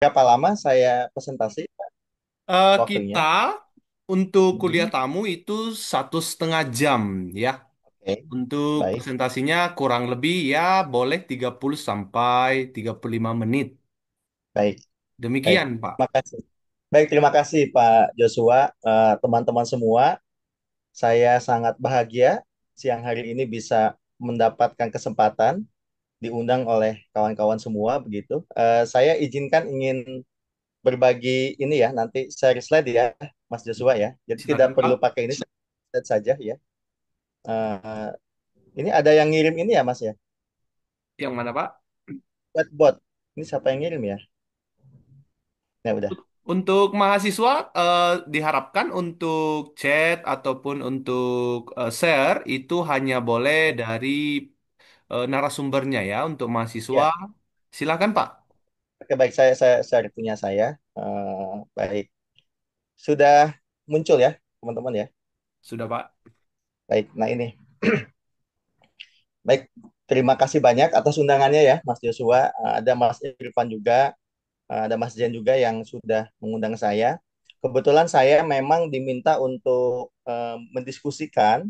Berapa lama saya presentasi Kita waktunya? untuk kuliah Mhm. tamu itu 1,5 jam ya. Oke, Untuk baik, presentasinya kurang lebih ya boleh 30 sampai 35 menit. baik, baik. Demikian, Pak. Terima kasih. Baik, terima kasih Pak Joshua, teman-teman semua. Saya sangat bahagia siang hari ini bisa mendapatkan kesempatan diundang oleh kawan-kawan semua begitu. Saya izinkan ingin berbagi ini ya, nanti share slide ya, Mas Joshua ya. Jadi Silakan, tidak perlu Pak. pakai ini slide saja ya. Eh, ini ada yang ngirim ini ya, Mas ya, Yang mana, Pak? whiteboard. Ini siapa yang ngirim ya? Ya udah. Untuk mahasiswa diharapkan untuk chat ataupun untuk share itu hanya boleh dari narasumbernya ya untuk mahasiswa. Ya. Silakan, Pak. Oke, baik, saya share punya saya. Baik, sudah muncul ya, teman-teman ya. Sudah, Pak. Baik, nah ini. Baik, terima kasih banyak atas undangannya ya, Mas Joshua. Ada Mas Irfan juga, ada Mas Jen juga yang sudah mengundang saya. Kebetulan saya memang diminta untuk mendiskusikan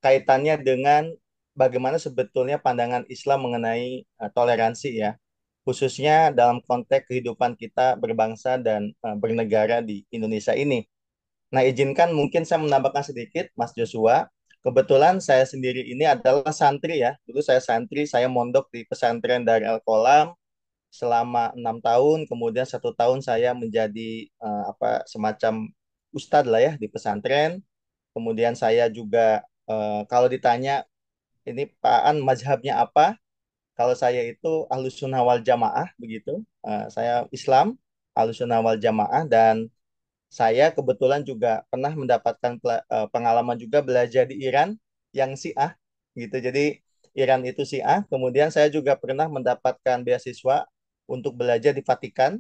kaitannya dengan bagaimana sebetulnya pandangan Islam mengenai toleransi ya, khususnya dalam konteks kehidupan kita berbangsa dan bernegara di Indonesia ini. Nah, izinkan mungkin saya menambahkan sedikit, Mas Joshua. Kebetulan saya sendiri ini adalah santri ya. Dulu saya santri, saya mondok di pesantren dari Al-Qolam selama 6 tahun. Kemudian 1 tahun saya menjadi semacam ustadz lah ya di pesantren. Kemudian saya juga kalau ditanya ini Pak An mazhabnya apa? Kalau saya itu Ahlus Sunnah wal Jamaah begitu. Saya Islam, Ahlus Sunnah wal Jamaah, dan saya kebetulan juga pernah mendapatkan pengalaman juga belajar di Iran yang Syiah gitu. Jadi Iran itu Syiah. Kemudian saya juga pernah mendapatkan beasiswa untuk belajar di Vatikan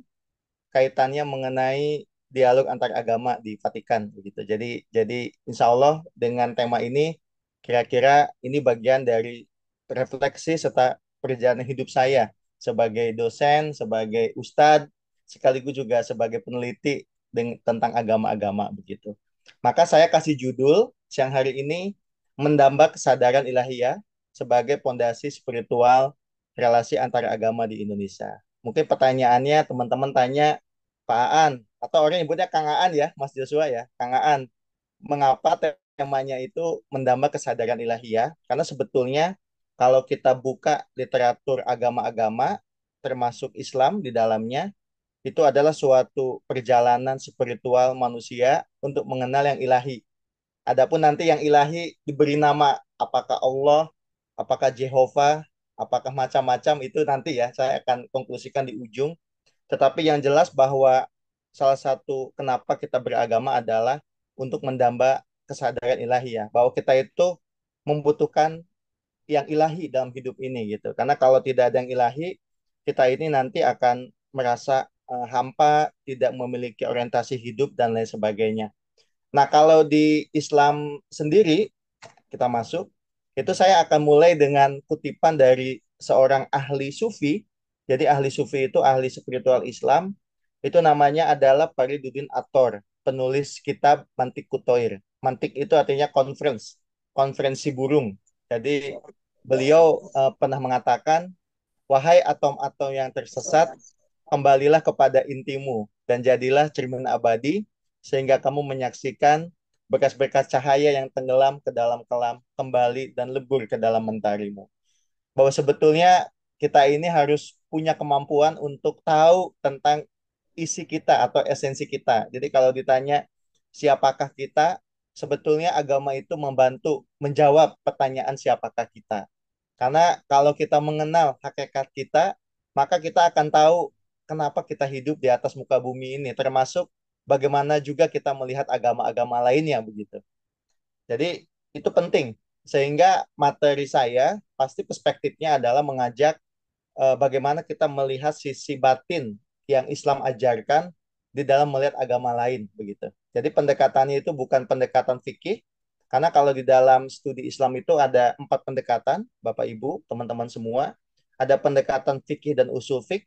kaitannya mengenai dialog antar agama di Vatikan begitu. Jadi insya Allah dengan tema ini kira-kira ini bagian dari refleksi serta perjalanan hidup saya sebagai dosen, sebagai ustadz, sekaligus juga sebagai peneliti tentang agama-agama begitu. Maka saya kasih judul siang hari ini Mendamba Kesadaran Ilahiyah sebagai Pondasi Spiritual Relasi Antara Agama di Indonesia. Mungkin pertanyaannya teman-teman tanya, Pak Aan, atau orang nyebutnya Kang Aan ya, Mas Joshua ya, Kang Aan, mengapa temanya itu Mendamba Kesadaran Ilahiyah? Karena sebetulnya kalau kita buka literatur agama-agama, termasuk Islam di dalamnya, itu adalah suatu perjalanan spiritual manusia untuk mengenal yang ilahi. Adapun nanti yang ilahi diberi nama apakah Allah, apakah Jehovah, apakah macam-macam itu nanti ya saya akan konklusikan di ujung. Tetapi yang jelas bahwa salah satu kenapa kita beragama adalah untuk mendamba kesadaran ilahi ya, bahwa kita itu membutuhkan yang ilahi dalam hidup ini gitu. Karena kalau tidak ada yang ilahi, kita ini nanti akan merasa hampa, tidak memiliki orientasi hidup dan lain sebagainya. Nah, kalau di Islam sendiri kita masuk, itu saya akan mulai dengan kutipan dari seorang ahli sufi. Jadi ahli sufi itu ahli spiritual Islam. Itu namanya adalah Fariduddin Attor, penulis kitab Mantik Kutoir. Mantik itu artinya conference, konferensi burung. Jadi beliau pernah mengatakan, wahai atom-atom yang tersesat, kembalilah kepada intimu dan jadilah cermin abadi sehingga kamu menyaksikan bekas-bekas cahaya yang tenggelam ke dalam kelam kembali dan lebur ke dalam mentarimu. Bahwa sebetulnya kita ini harus punya kemampuan untuk tahu tentang isi kita atau esensi kita. Jadi kalau ditanya siapakah kita, sebetulnya agama itu membantu menjawab pertanyaan siapakah kita. Karena kalau kita mengenal hakikat kita, maka kita akan tahu kenapa kita hidup di atas muka bumi ini, termasuk bagaimana juga kita melihat agama-agama lainnya begitu. Jadi itu penting. Sehingga materi saya pasti perspektifnya adalah mengajak bagaimana kita melihat sisi batin yang Islam ajarkan di dalam melihat agama lain begitu. Jadi pendekatannya itu bukan pendekatan fikih, karena kalau di dalam studi Islam itu ada 4 pendekatan, Bapak Ibu, teman-teman semua. Ada pendekatan fikih dan usul fik,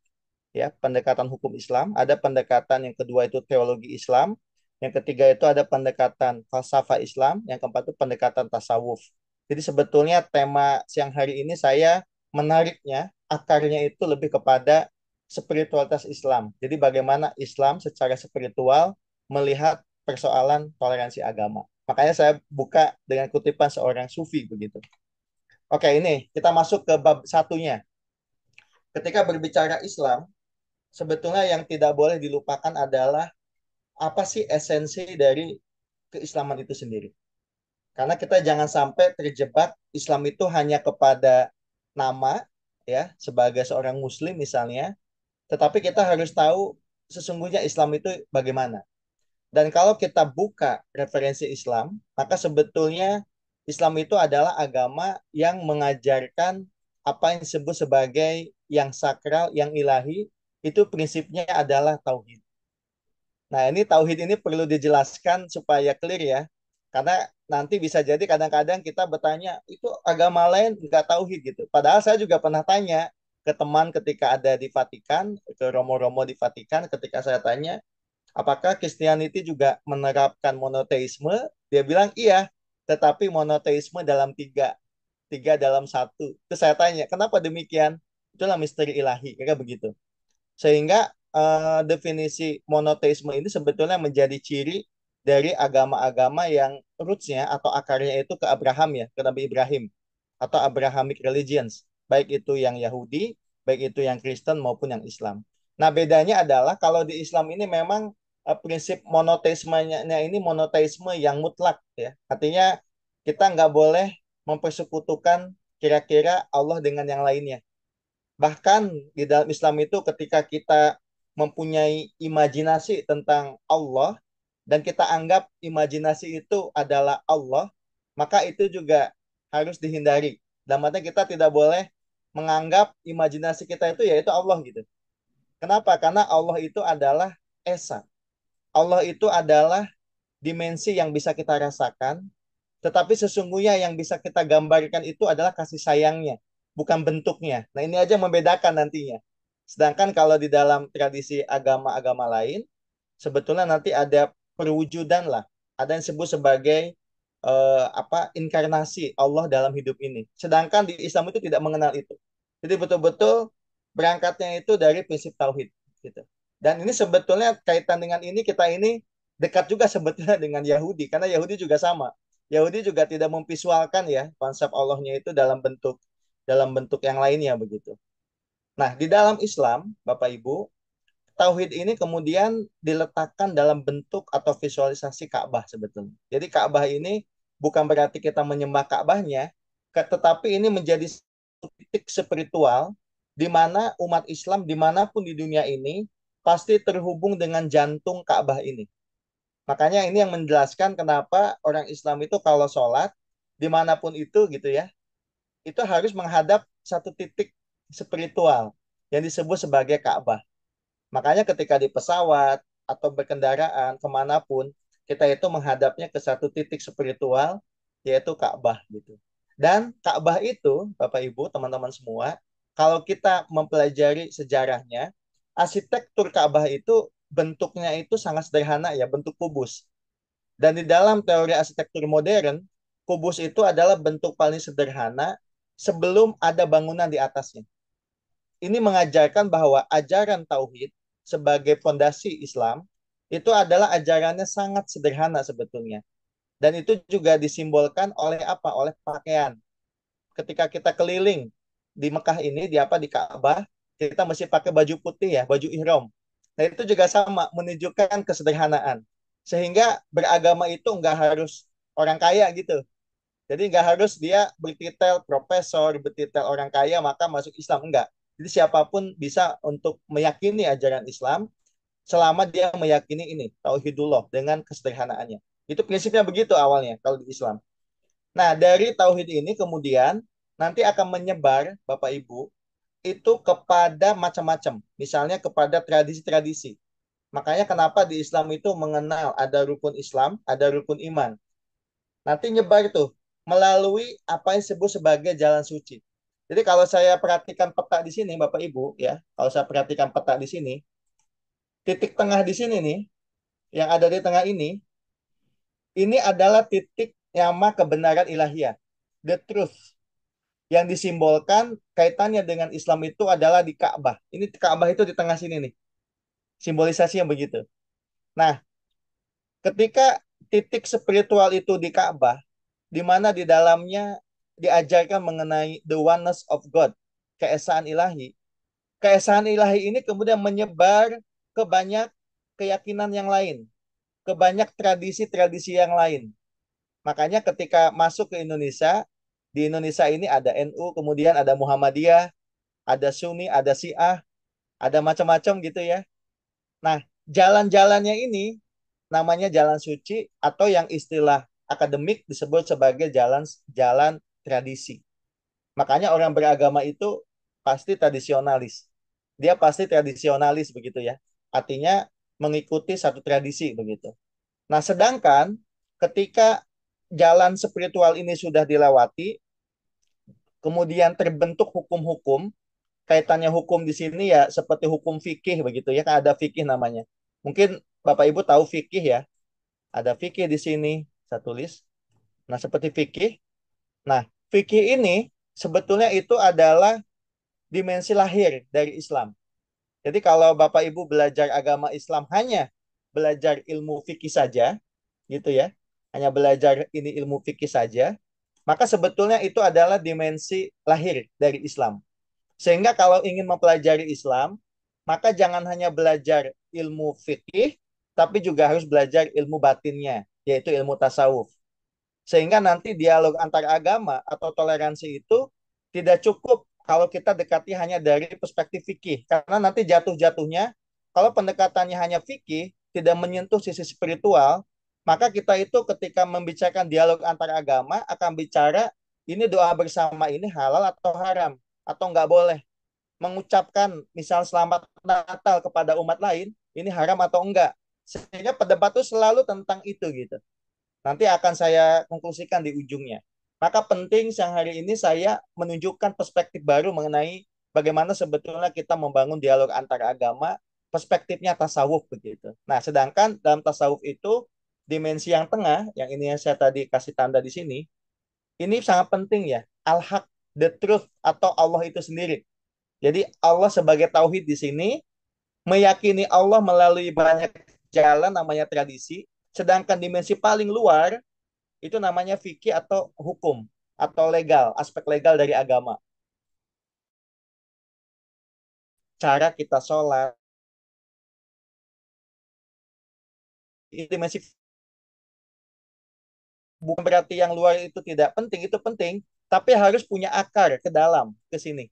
ya, pendekatan hukum Islam, ada pendekatan yang kedua itu teologi Islam, yang ketiga itu ada pendekatan falsafah Islam, yang keempat itu pendekatan tasawuf. Jadi sebetulnya tema siang hari ini saya menariknya, akarnya itu lebih kepada spiritualitas Islam. Jadi bagaimana Islam secara spiritual melihat persoalan toleransi agama. Makanya saya buka dengan kutipan seorang sufi begitu. Oke, ini kita masuk ke bab satunya. Ketika berbicara Islam, sebetulnya yang tidak boleh dilupakan adalah apa sih esensi dari keislaman itu sendiri. Karena kita jangan sampai terjebak Islam itu hanya kepada nama, ya, sebagai seorang muslim misalnya, tetapi kita harus tahu sesungguhnya Islam itu bagaimana. Dan kalau kita buka referensi Islam, maka sebetulnya Islam itu adalah agama yang mengajarkan apa yang disebut sebagai yang sakral, yang ilahi, itu prinsipnya adalah tauhid. Nah, ini tauhid ini perlu dijelaskan supaya clear ya. Karena nanti bisa jadi kadang-kadang kita bertanya, itu agama lain nggak tauhid gitu. Padahal saya juga pernah tanya ke teman ketika ada di Vatikan, ke romo-romo di Vatikan, ketika saya tanya, apakah Kristianiti juga menerapkan monoteisme? Dia bilang iya, tetapi monoteisme dalam tiga, tiga dalam satu. Terus saya tanya, kenapa demikian? Itulah misteri ilahi, kira begitu. Sehingga definisi monoteisme ini sebetulnya menjadi ciri dari agama-agama yang rootsnya atau akarnya itu ke Abraham ya, ke Nabi Ibrahim atau Abrahamic religions, baik itu yang Yahudi, baik itu yang Kristen maupun yang Islam. Nah, bedanya adalah kalau di Islam ini memang prinsip monoteismenya ini monoteisme yang mutlak ya. Artinya kita nggak boleh mempersekutukan kira-kira Allah dengan yang lainnya. Bahkan di dalam Islam itu ketika kita mempunyai imajinasi tentang Allah dan kita anggap imajinasi itu adalah Allah, maka itu juga harus dihindari. Dan artinya kita tidak boleh menganggap imajinasi kita itu yaitu Allah gitu. Kenapa? Karena Allah itu adalah esa. Allah itu adalah dimensi yang bisa kita rasakan, tetapi sesungguhnya yang bisa kita gambarkan itu adalah kasih sayangnya, bukan bentuknya. Nah, ini aja membedakan nantinya. Sedangkan kalau di dalam tradisi agama-agama lain, sebetulnya nanti ada perwujudan lah. Ada yang disebut sebagai inkarnasi Allah dalam hidup ini. Sedangkan di Islam itu tidak mengenal itu. Jadi betul-betul berangkatnya itu dari prinsip tauhid gitu. Dan ini sebetulnya kaitan dengan ini kita ini dekat juga sebetulnya dengan Yahudi karena Yahudi juga sama. Yahudi juga tidak memvisualkan ya konsep Allahnya itu dalam bentuk yang lainnya begitu. Nah, di dalam Islam, Bapak Ibu, tauhid ini kemudian diletakkan dalam bentuk atau visualisasi Ka'bah sebetulnya. Jadi Ka'bah ini bukan berarti kita menyembah Ka'bahnya, tetapi ini menjadi titik spiritual di mana umat Islam dimanapun di dunia ini pasti terhubung dengan jantung Ka'bah ini. Makanya ini yang menjelaskan kenapa orang Islam itu kalau sholat dimanapun itu gitu ya, itu harus menghadap satu titik spiritual yang disebut sebagai Ka'bah. Makanya ketika di pesawat atau berkendaraan kemanapun, kita itu menghadapnya ke satu titik spiritual, yaitu Ka'bah gitu. Dan Ka'bah itu, Bapak Ibu, teman-teman semua, kalau kita mempelajari sejarahnya, arsitektur Ka'bah itu bentuknya itu sangat sederhana ya, bentuk kubus. Dan di dalam teori arsitektur modern, kubus itu adalah bentuk paling sederhana sebelum ada bangunan di atasnya. Ini mengajarkan bahwa ajaran tauhid sebagai fondasi Islam itu adalah ajarannya sangat sederhana sebetulnya. Dan itu juga disimbolkan oleh apa? Oleh pakaian. Ketika kita keliling di Mekah ini, di apa di Ka'bah, kita mesti pakai baju putih ya, baju ihram. Nah, itu juga sama menunjukkan kesederhanaan. Sehingga beragama itu nggak harus orang kaya gitu. Jadi nggak harus dia bertitel profesor, bertitel orang kaya maka masuk Islam. Enggak. Jadi siapapun bisa untuk meyakini ajaran Islam selama dia meyakini ini, tauhidullah dengan kesederhanaannya. Itu prinsipnya begitu awalnya kalau di Islam. Nah, dari tauhid ini kemudian nanti akan menyebar Bapak Ibu itu kepada macam-macam. Misalnya kepada tradisi-tradisi. Makanya kenapa di Islam itu mengenal ada rukun Islam, ada rukun iman. Nanti nyebar tuh melalui apa yang disebut sebagai jalan suci. Jadi kalau saya perhatikan peta di sini, Bapak Ibu, ya, kalau saya perhatikan peta di sini, titik tengah di sini nih, yang ada di tengah ini adalah titik nyama kebenaran ilahiyah, the truth, yang disimbolkan kaitannya dengan Islam itu adalah di Ka'bah. Ini Ka'bah itu di tengah sini nih, simbolisasi yang begitu. Nah, ketika titik spiritual itu di Ka'bah, di mana di dalamnya diajarkan mengenai the oneness of God, keesaan ilahi. Keesaan ilahi ini kemudian menyebar ke banyak keyakinan yang lain, ke banyak tradisi-tradisi yang lain. Makanya ketika masuk ke Indonesia, di Indonesia ini ada NU, kemudian ada Muhammadiyah, ada Sunni, ada Syiah, ada macam-macam gitu ya. Nah, jalan-jalannya ini namanya jalan suci atau yang istilah akademik disebut sebagai jalan tradisi. Makanya orang beragama itu pasti tradisionalis. Dia pasti tradisionalis begitu ya. Artinya mengikuti satu tradisi begitu. Nah, sedangkan ketika jalan spiritual ini sudah dilewati, kemudian terbentuk hukum-hukum, kaitannya hukum di sini ya seperti hukum fikih begitu ya, kan ada fikih namanya. Mungkin Bapak Ibu tahu fikih ya, ada fikih di sini, saya tulis. Nah, seperti fikih. Nah, fikih ini sebetulnya itu adalah dimensi lahir dari Islam. Jadi kalau Bapak Ibu belajar agama Islam hanya belajar ilmu fikih saja, gitu ya, hanya belajar ini ilmu fikih saja, maka sebetulnya itu adalah dimensi lahir dari Islam. Sehingga kalau ingin mempelajari Islam, maka jangan hanya belajar ilmu fikih, tapi juga harus belajar ilmu batinnya, yaitu ilmu tasawuf. Sehingga nanti dialog antar agama atau toleransi itu tidak cukup kalau kita dekati hanya dari perspektif fikih. Karena nanti jatuh-jatuhnya, kalau pendekatannya hanya fikih, tidak menyentuh sisi spiritual, maka kita itu ketika membicarakan dialog antar agama akan bicara ini doa bersama ini halal atau haram, atau nggak boleh mengucapkan misal selamat Natal kepada umat lain, ini haram atau enggak. Sehingga pendebat itu selalu tentang itu gitu. Nanti akan saya konklusikan di ujungnya. Maka penting siang hari ini saya menunjukkan perspektif baru mengenai bagaimana sebetulnya kita membangun dialog antar agama, perspektifnya tasawuf begitu. Nah, sedangkan dalam tasawuf itu dimensi yang tengah, yang ini yang saya tadi kasih tanda di sini, ini sangat penting ya. Al-haq, the truth atau Allah itu sendiri. Jadi Allah sebagai tauhid di sini meyakini Allah melalui banyak jalan namanya tradisi, sedangkan dimensi paling luar itu namanya fikih atau hukum atau legal, aspek legal dari agama. Cara kita sholat, itu masih bukan berarti yang luar itu tidak penting, itu penting, tapi harus punya akar ke dalam, ke sini.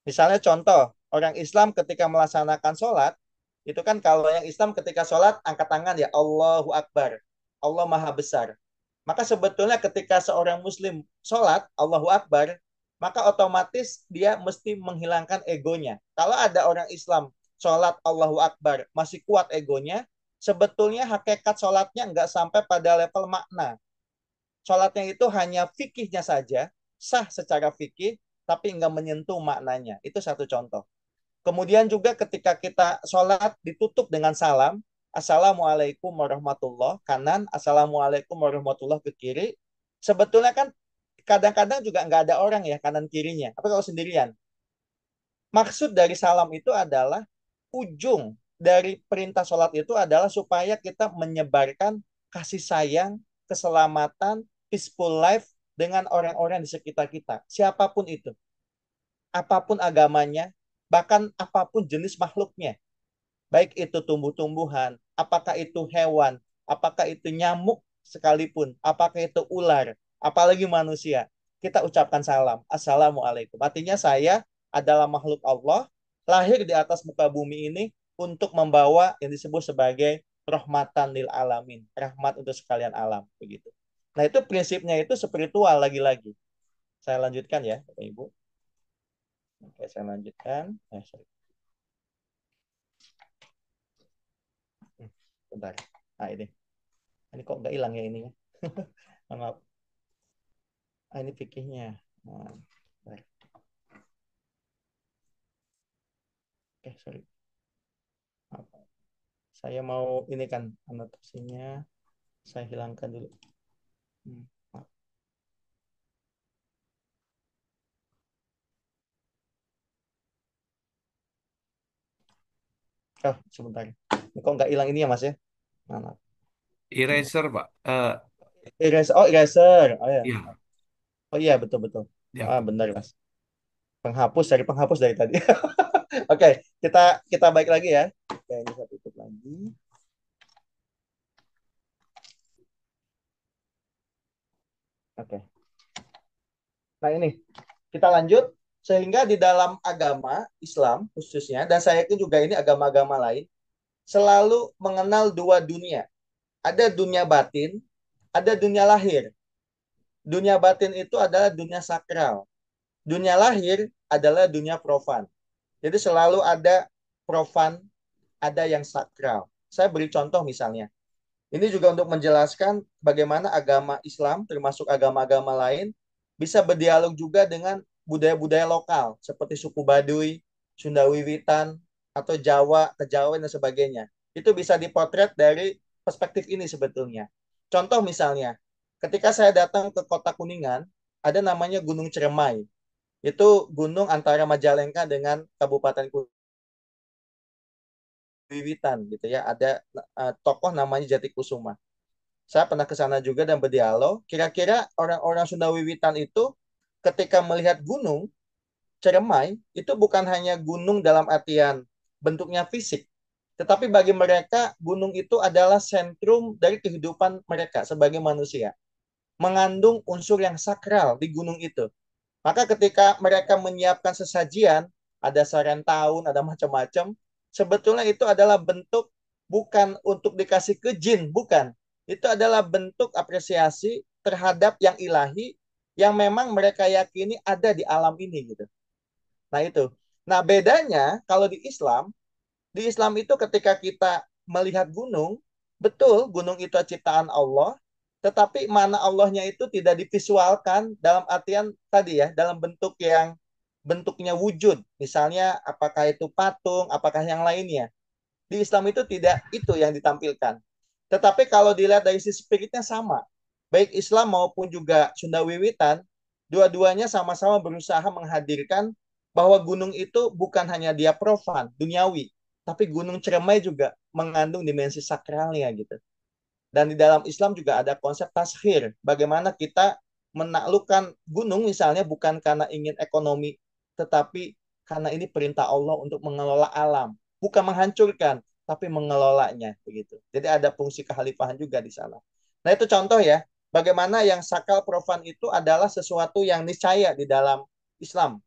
Misalnya contoh, orang Islam ketika melaksanakan sholat, itu kan kalau yang Islam ketika sholat, angkat tangan ya Allahu Akbar, Allah Maha Besar. Maka sebetulnya ketika seorang Muslim sholat, Allahu Akbar, maka otomatis dia mesti menghilangkan egonya. Kalau ada orang Islam sholat Allahu Akbar, masih kuat egonya, sebetulnya hakikat sholatnya nggak sampai pada level makna. Sholatnya itu hanya fikihnya saja, sah secara fikih, tapi nggak menyentuh maknanya. Itu satu contoh. Kemudian juga ketika kita sholat ditutup dengan salam, Assalamualaikum warahmatullah, kanan, Assalamualaikum warahmatullah ke kiri. Sebetulnya kan kadang-kadang juga nggak ada orang ya kanan kirinya. Apa kalau sendirian? Maksud dari salam itu adalah ujung dari perintah sholat itu adalah supaya kita menyebarkan kasih sayang, keselamatan, peaceful life dengan orang-orang di sekitar kita. Siapapun itu, apapun agamanya, bahkan apapun jenis makhluknya. Baik itu tumbuh-tumbuhan, apakah itu hewan, apakah itu nyamuk sekalipun, apakah itu ular, apalagi manusia. Kita ucapkan salam. Assalamualaikum. Artinya saya adalah makhluk Allah, lahir di atas muka bumi ini untuk membawa yang disebut sebagai rahmatan lil alamin, rahmat untuk sekalian alam begitu. Nah, itu prinsipnya itu spiritual lagi-lagi. Saya lanjutkan ya, Bapak Ibu. Oke, saya lanjutkan. Sorry. Bentar. Nah, ini kok nggak hilang ya ininya. Maaf. Ah, ini fikihnya. Nah, bentar. Oke, sorry. Apa? Saya mau ini kan anotasinya saya hilangkan dulu. Hmm. Oh, sebentar. Ini kok nggak hilang ini ya Mas ya? Mana? Coba. Eraser, Pak. Eraser. Oh, eraser. Oh ya. Ya, Oh iya, betul betul. ya. Ah, benar Mas. Penghapus dari penghapus dari tadi. Oke, kita kita baik lagi ya. Oke, ini saya tutup lagi. Oke. Nah, ini kita lanjut sehingga di dalam agama Islam khususnya dan saya yakin juga ini agama-agama lain selalu mengenal dua dunia. Ada dunia batin, ada dunia lahir. Dunia batin itu adalah dunia sakral. Dunia lahir adalah dunia profan. Jadi selalu ada profan, ada yang sakral. Saya beri contoh misalnya. Ini juga untuk menjelaskan bagaimana agama Islam, termasuk agama-agama lain, bisa berdialog juga dengan budaya-budaya lokal, seperti suku Baduy, Sunda Wiwitan, atau Jawa, Kejawen, dan sebagainya. Itu bisa dipotret dari perspektif ini sebetulnya. Contoh misalnya, ketika saya datang ke kota Kuningan, ada namanya Gunung Ciremai. Itu gunung antara Majalengka dengan Kabupaten Wiwitan gitu ya. Ada tokoh namanya Jati Kusuma. Saya pernah ke sana juga dan berdialog. Kira-kira orang-orang Sunda Wiwitan itu ketika melihat gunung Ciremai itu bukan hanya gunung dalam artian bentuknya fisik, tetapi bagi mereka gunung itu adalah sentrum dari kehidupan mereka sebagai manusia. Mengandung unsur yang sakral di gunung itu. Maka ketika mereka menyiapkan sesajian, ada sarentaun, ada macam-macam, sebetulnya itu adalah bentuk bukan untuk dikasih ke jin, bukan. Itu adalah bentuk apresiasi terhadap yang ilahi yang memang mereka yakini ada di alam ini gitu. Nah itu. Nah bedanya kalau di Islam itu ketika kita melihat gunung, betul gunung itu ciptaan Allah, tetapi mana Allahnya itu tidak divisualkan dalam artian tadi ya, dalam bentuk yang bentuknya wujud. Misalnya apakah itu patung, apakah yang lainnya. Di Islam itu tidak itu yang ditampilkan. Tetapi kalau dilihat dari sisi spiritnya sama. Baik Islam maupun juga Sunda Wiwitan, dua-duanya sama-sama berusaha menghadirkan bahwa gunung itu bukan hanya dia profan, duniawi, tapi Gunung Ciremai juga mengandung dimensi sakralnya gitu. Dan di dalam Islam juga ada konsep taskhir, bagaimana kita menaklukkan gunung misalnya bukan karena ingin ekonomi, tetapi karena ini perintah Allah untuk mengelola alam, bukan menghancurkan, tapi mengelolanya begitu. Jadi ada fungsi kekhalifahan juga di sana. Nah itu contoh ya, bagaimana yang sakral profan itu adalah sesuatu yang niscaya di dalam Islam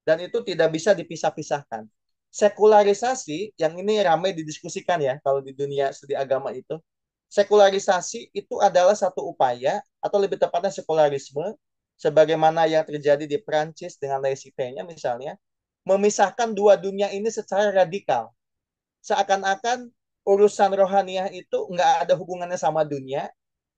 dan itu tidak bisa dipisah-pisahkan. Sekularisasi yang ini ramai didiskusikan ya kalau di dunia studi agama itu. Sekularisasi itu adalah satu upaya atau lebih tepatnya sekularisme sebagaimana yang terjadi di Prancis dengan laissez-faire-nya misalnya memisahkan dua dunia ini secara radikal. Seakan-akan urusan rohaniah itu nggak ada hubungannya sama dunia,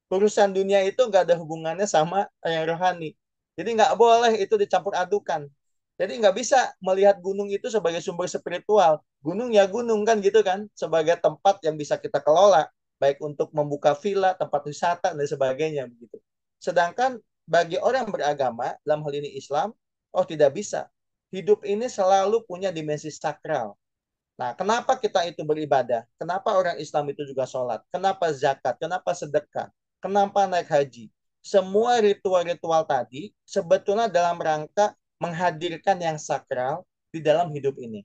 urusan dunia itu nggak ada hubungannya sama yang rohani. Jadi nggak boleh itu dicampur adukan. Jadi nggak bisa melihat gunung itu sebagai sumber spiritual. Gunung ya gunung kan gitu kan, sebagai tempat yang bisa kita kelola, baik untuk membuka villa, tempat wisata dan sebagainya begitu. Sedangkan bagi orang beragama dalam hal ini Islam, oh tidak bisa. Hidup ini selalu punya dimensi sakral. Nah, kenapa kita itu beribadah? Kenapa orang Islam itu juga sholat? Kenapa zakat? Kenapa sedekah? Kenapa naik haji? Semua ritual-ritual tadi sebetulnya dalam rangka menghadirkan yang sakral di dalam hidup ini.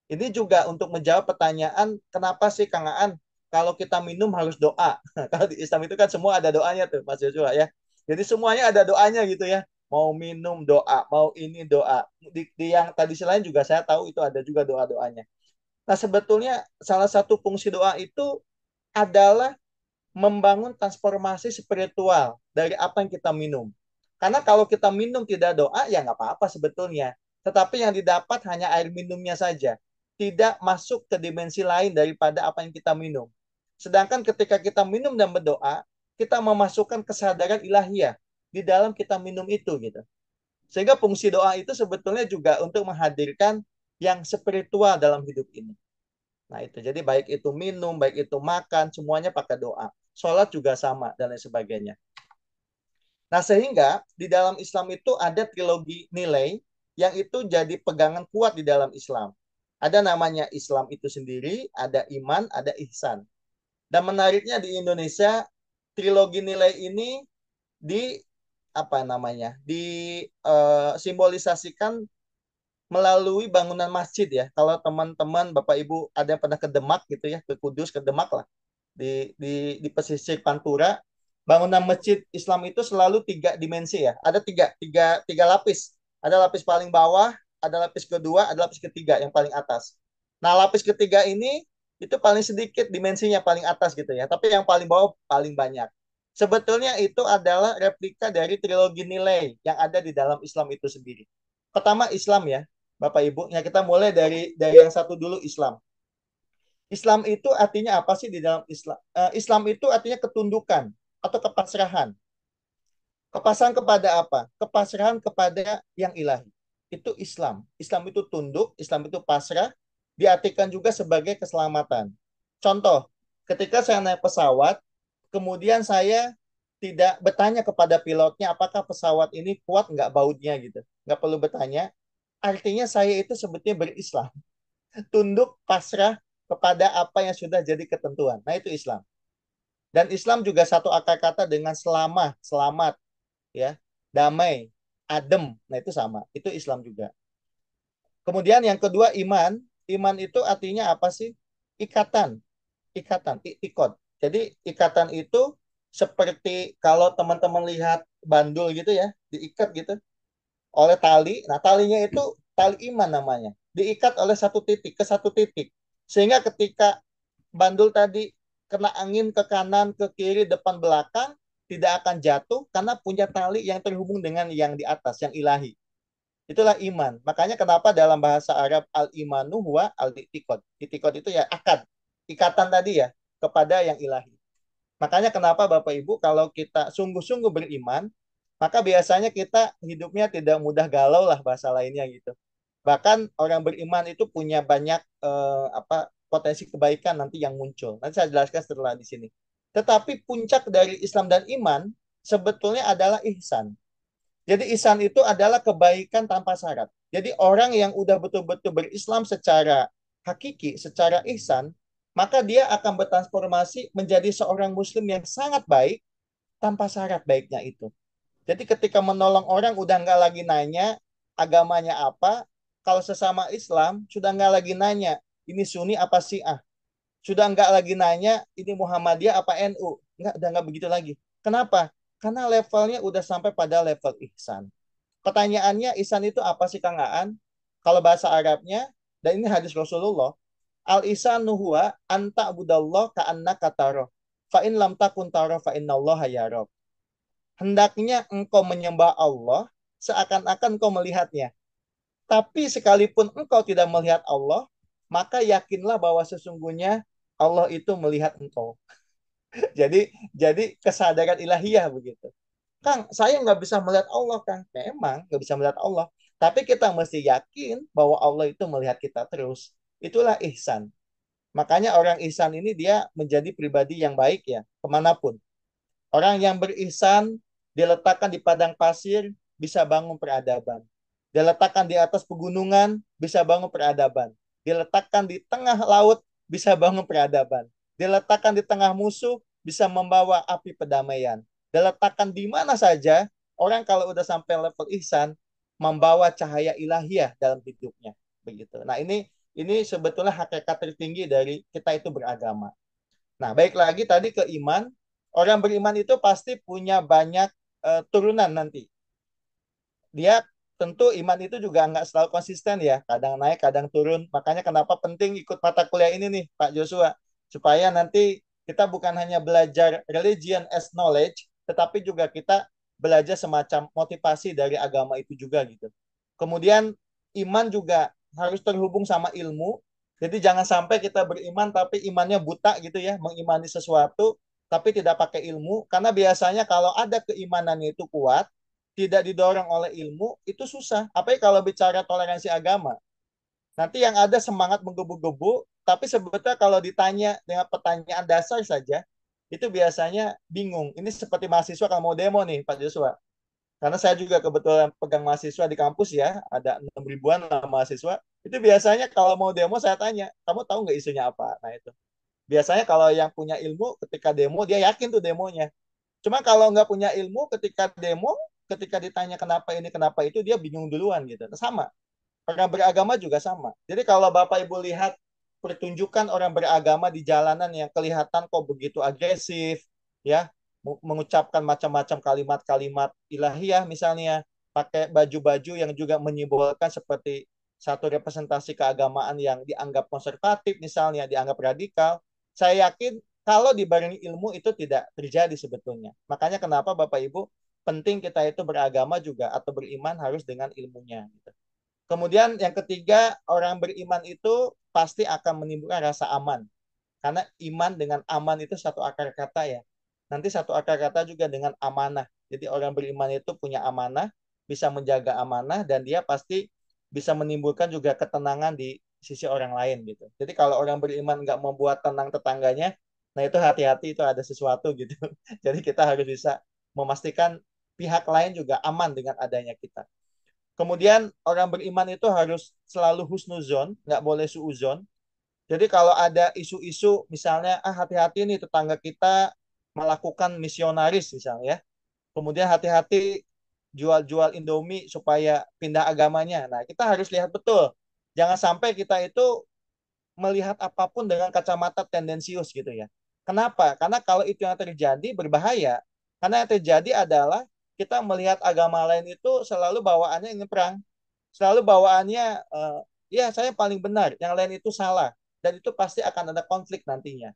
Ini juga untuk menjawab pertanyaan, kenapa sih Kang Aan kalau kita minum harus doa? Kalau di Islam itu kan semua ada doanya tuh, Mas Joshua ya. Jadi semuanya ada doanya gitu ya. Mau minum doa, mau ini doa. Di yang tadi selain juga saya tahu itu ada juga doa-doanya. Nah, sebetulnya salah satu fungsi doa itu adalah membangun transformasi spiritual dari apa yang kita minum. Karena kalau kita minum tidak doa, ya nggak apa-apa sebetulnya. Tetapi yang didapat hanya air minumnya saja. Tidak masuk ke dimensi lain daripada apa yang kita minum. Sedangkan ketika kita minum dan berdoa, kita memasukkan kesadaran ilahiyah di dalam kita minum itu gitu. Sehingga fungsi doa itu sebetulnya juga untuk menghadirkan yang spiritual dalam hidup ini. Nah itu, jadi baik itu minum, baik itu makan, semuanya pakai doa. Sholat juga sama, dan lain sebagainya. Nah sehingga di dalam Islam itu ada trilogi nilai yang itu jadi pegangan kuat di dalam Islam. Ada namanya Islam itu sendiri, ada iman, ada ihsan. Dan menariknya di Indonesia, trilogi nilai ini di apa namanya simbolisasikan melalui bangunan masjid ya. Kalau teman-teman Bapak Ibu ada yang pernah ke Demak gitu ya, ke Kudus, ke Demak lah, di pesisir Pantura, bangunan masjid Islam itu selalu tiga dimensi ya. Ada tiga lapis. Ada lapis paling bawah, ada lapis kedua, ada lapis ketiga yang paling atas. Nah lapis ketiga ini itu paling sedikit dimensinya, paling atas gitu ya. Tapi yang paling bawah paling banyak. Sebetulnya itu adalah replika dari trilogi nilai yang ada di dalam Islam itu sendiri. Pertama Islam ya, Bapak Ibu. Ya kita mulai dari yang satu dulu, Islam. Islam itu artinya apa sih di dalam Islam? Islam itu artinya ketundukan atau kepasrahan. Kepasrahan kepada apa? Kepasrahan kepada yang ilahi. Itu Islam. Islam itu tunduk, Islam itu pasrah, diartikan juga sebagai keselamatan. Contoh, ketika saya naik pesawat, kemudian saya tidak bertanya kepada pilotnya apakah pesawat ini kuat nggak bautnya gitu. Nggak perlu bertanya. Artinya saya itu sebetulnya berislam. Tunduk, pasrah kepada apa yang sudah jadi ketentuan. Nah itu Islam. Dan Islam juga satu akar kata dengan selamat, ya, damai, adem. Nah itu sama. Itu Islam juga. Kemudian yang kedua iman. Iman itu artinya apa sih? Ikatan, iktikad. Jadi ikatan itu seperti kalau teman-teman lihat bandul gitu ya, diikat gitu oleh tali. Nah, talinya itu tali iman namanya. Diikat oleh satu titik ke satu titik. Sehingga ketika bandul tadi kena angin ke kanan, ke kiri, depan, belakang, tidak akan jatuh karena punya tali yang terhubung dengan yang di atas, yang ilahi. Itulah iman. Makanya kenapa dalam bahasa Arab al-imanu huwa al-i'tiqad. I'tiqad itu ya akad. Ikatan tadi ya kepada yang ilahi. Makanya kenapa Bapak Ibu kalau kita sungguh-sungguh beriman, maka biasanya kita hidupnya tidak mudah galau lah bahasa lainnya gitu. Bahkan orang beriman itu punya banyak potensi kebaikan nanti yang muncul. Nanti saya jelaskan setelah di sini. Tetapi puncak dari Islam dan iman sebetulnya adalah ihsan. Jadi ihsan itu adalah kebaikan tanpa syarat. Jadi orang yang udah betul-betul berislam secara hakiki, secara ihsan, maka dia akan bertransformasi menjadi seorang muslim yang sangat baik tanpa syarat baiknya itu. Jadi ketika menolong orang udah nggak lagi nanya agamanya apa, kalau sesama Islam sudah nggak lagi nanya ini Sunni apa Syiah, sudah nggak lagi nanya ini Muhammadiyah apa NU, nggak, udah nggak begitu lagi. Kenapa? Karena levelnya udah sampai pada level ihsan. Pertanyaannya ihsan itu apa sih Kang Aan? Kalau bahasa Arabnya, dan ini hadis Rasulullah, al ihsanu huwa anta budallah ka'anna kataro. Fa in lam takun taro fa innallaha yarok. Hendaknya engkau menyembah Allah seakan-akan engkau melihatnya. Tapi sekalipun engkau tidak melihat Allah, maka yakinlah bahwa sesungguhnya Allah itu melihat engkau. Jadi kesadaran ilahiyah begitu. Kang, saya nggak bisa melihat Allah, Kang. Memang nggak bisa melihat Allah. Tapi kita mesti yakin bahwa Allah itu melihat kita terus. Itulah ihsan. Makanya orang ihsan ini dia menjadi pribadi yang baik ya, kemanapun. Orang yang berihsan diletakkan di padang pasir, bisa bangun peradaban. Diletakkan di atas pegunungan, bisa bangun peradaban. Diletakkan di tengah laut, bisa bangun peradaban. Diletakkan di tengah musuh, bisa membawa api pendamaian. Diletakkan di mana saja, orang kalau udah sampai level ihsan, membawa cahaya ilahiyah dalam hidupnya. Begitu. Nah ini sebetulnya hakikat tertinggi dari kita itu beragama. Nah, baik lagi tadi ke iman. Orang beriman itu pasti punya banyak turunan nanti. Dia tentu iman itu juga nggak selalu konsisten ya. Kadang naik, kadang turun. Makanya kenapa penting ikut mata kuliah ini nih, Pak Joshua. Supaya nanti kita bukan hanya belajar religion as knowledge, tetapi juga kita belajar semacam motivasi dari agama itu juga gitu. Kemudian iman juga harus terhubung sama ilmu. Jadi jangan sampai kita beriman tapi imannya buta gitu ya, mengimani sesuatu tapi tidak pakai ilmu. Karena biasanya kalau ada keimanannya itu kuat, tidak didorong oleh ilmu, itu susah. Apalagi kalau bicara toleransi agama. Nanti yang ada semangat menggebu-gebu, tapi sebetulnya kalau ditanya dengan pertanyaan dasar saja, itu biasanya bingung. Ini seperti mahasiswa kalau mau demo nih, Pak Joshua. Karena saya juga kebetulan pegang mahasiswa di kampus ya, ada 6 ribuan lah mahasiswa. Itu biasanya kalau mau demo saya tanya, kamu tahu nggak isunya apa? Nah itu. Biasanya kalau yang punya ilmu ketika demo, dia yakin tuh demonya. Cuma kalau nggak punya ilmu ketika demo, ketika ditanya kenapa ini, kenapa itu, dia bingung duluan gitu. Sama, orang beragama juga sama. Jadi kalau Bapak Ibu lihat pertunjukan orang beragama di jalanan yang kelihatan kok begitu agresif, ya, mengucapkan macam-macam kalimat-kalimat ilahiyah misalnya, pakai baju-baju yang juga menyimbolkan seperti satu representasi keagamaan yang dianggap konservatif misalnya, dianggap radikal, saya yakin kalau dibarengi ilmu itu tidak terjadi sebetulnya. Makanya kenapa Bapak Ibu penting kita itu beragama juga atau beriman harus dengan ilmunya. Gitu. Kemudian yang ketiga, orang beriman itu pasti akan menimbulkan rasa aman. Karena iman dengan aman itu satu akar kata ya. Nanti satu akar kata juga dengan amanah. Jadi orang beriman itu punya amanah, bisa menjaga amanah, dan dia pasti bisa menimbulkan juga ketenangan di sisi orang lain gitu. Jadi kalau orang beriman nggak membuat tenang tetangganya, nah itu hati-hati, itu ada sesuatu gitu. Jadi kita harus bisa memastikan pihak lain juga aman dengan adanya kita. Kemudian orang beriman itu harus selalu husnuzon, nggak boleh suuzon. Jadi kalau ada isu-isu misalnya, hati-hati nih tetangga kita melakukan misionaris misalnya, ya. Kemudian hati-hati jual-jual Indomie supaya pindah agamanya. Nah, kita harus lihat betul. Jangan sampai kita itu melihat apapun dengan kacamata tendensius gitu ya. Kenapa? Karena kalau itu yang terjadi berbahaya. Karena yang terjadi adalah kita melihat agama lain itu selalu bawaannya ingin perang. Selalu bawaannya ya saya paling benar, yang lain itu salah. Dan itu pasti akan ada konflik nantinya.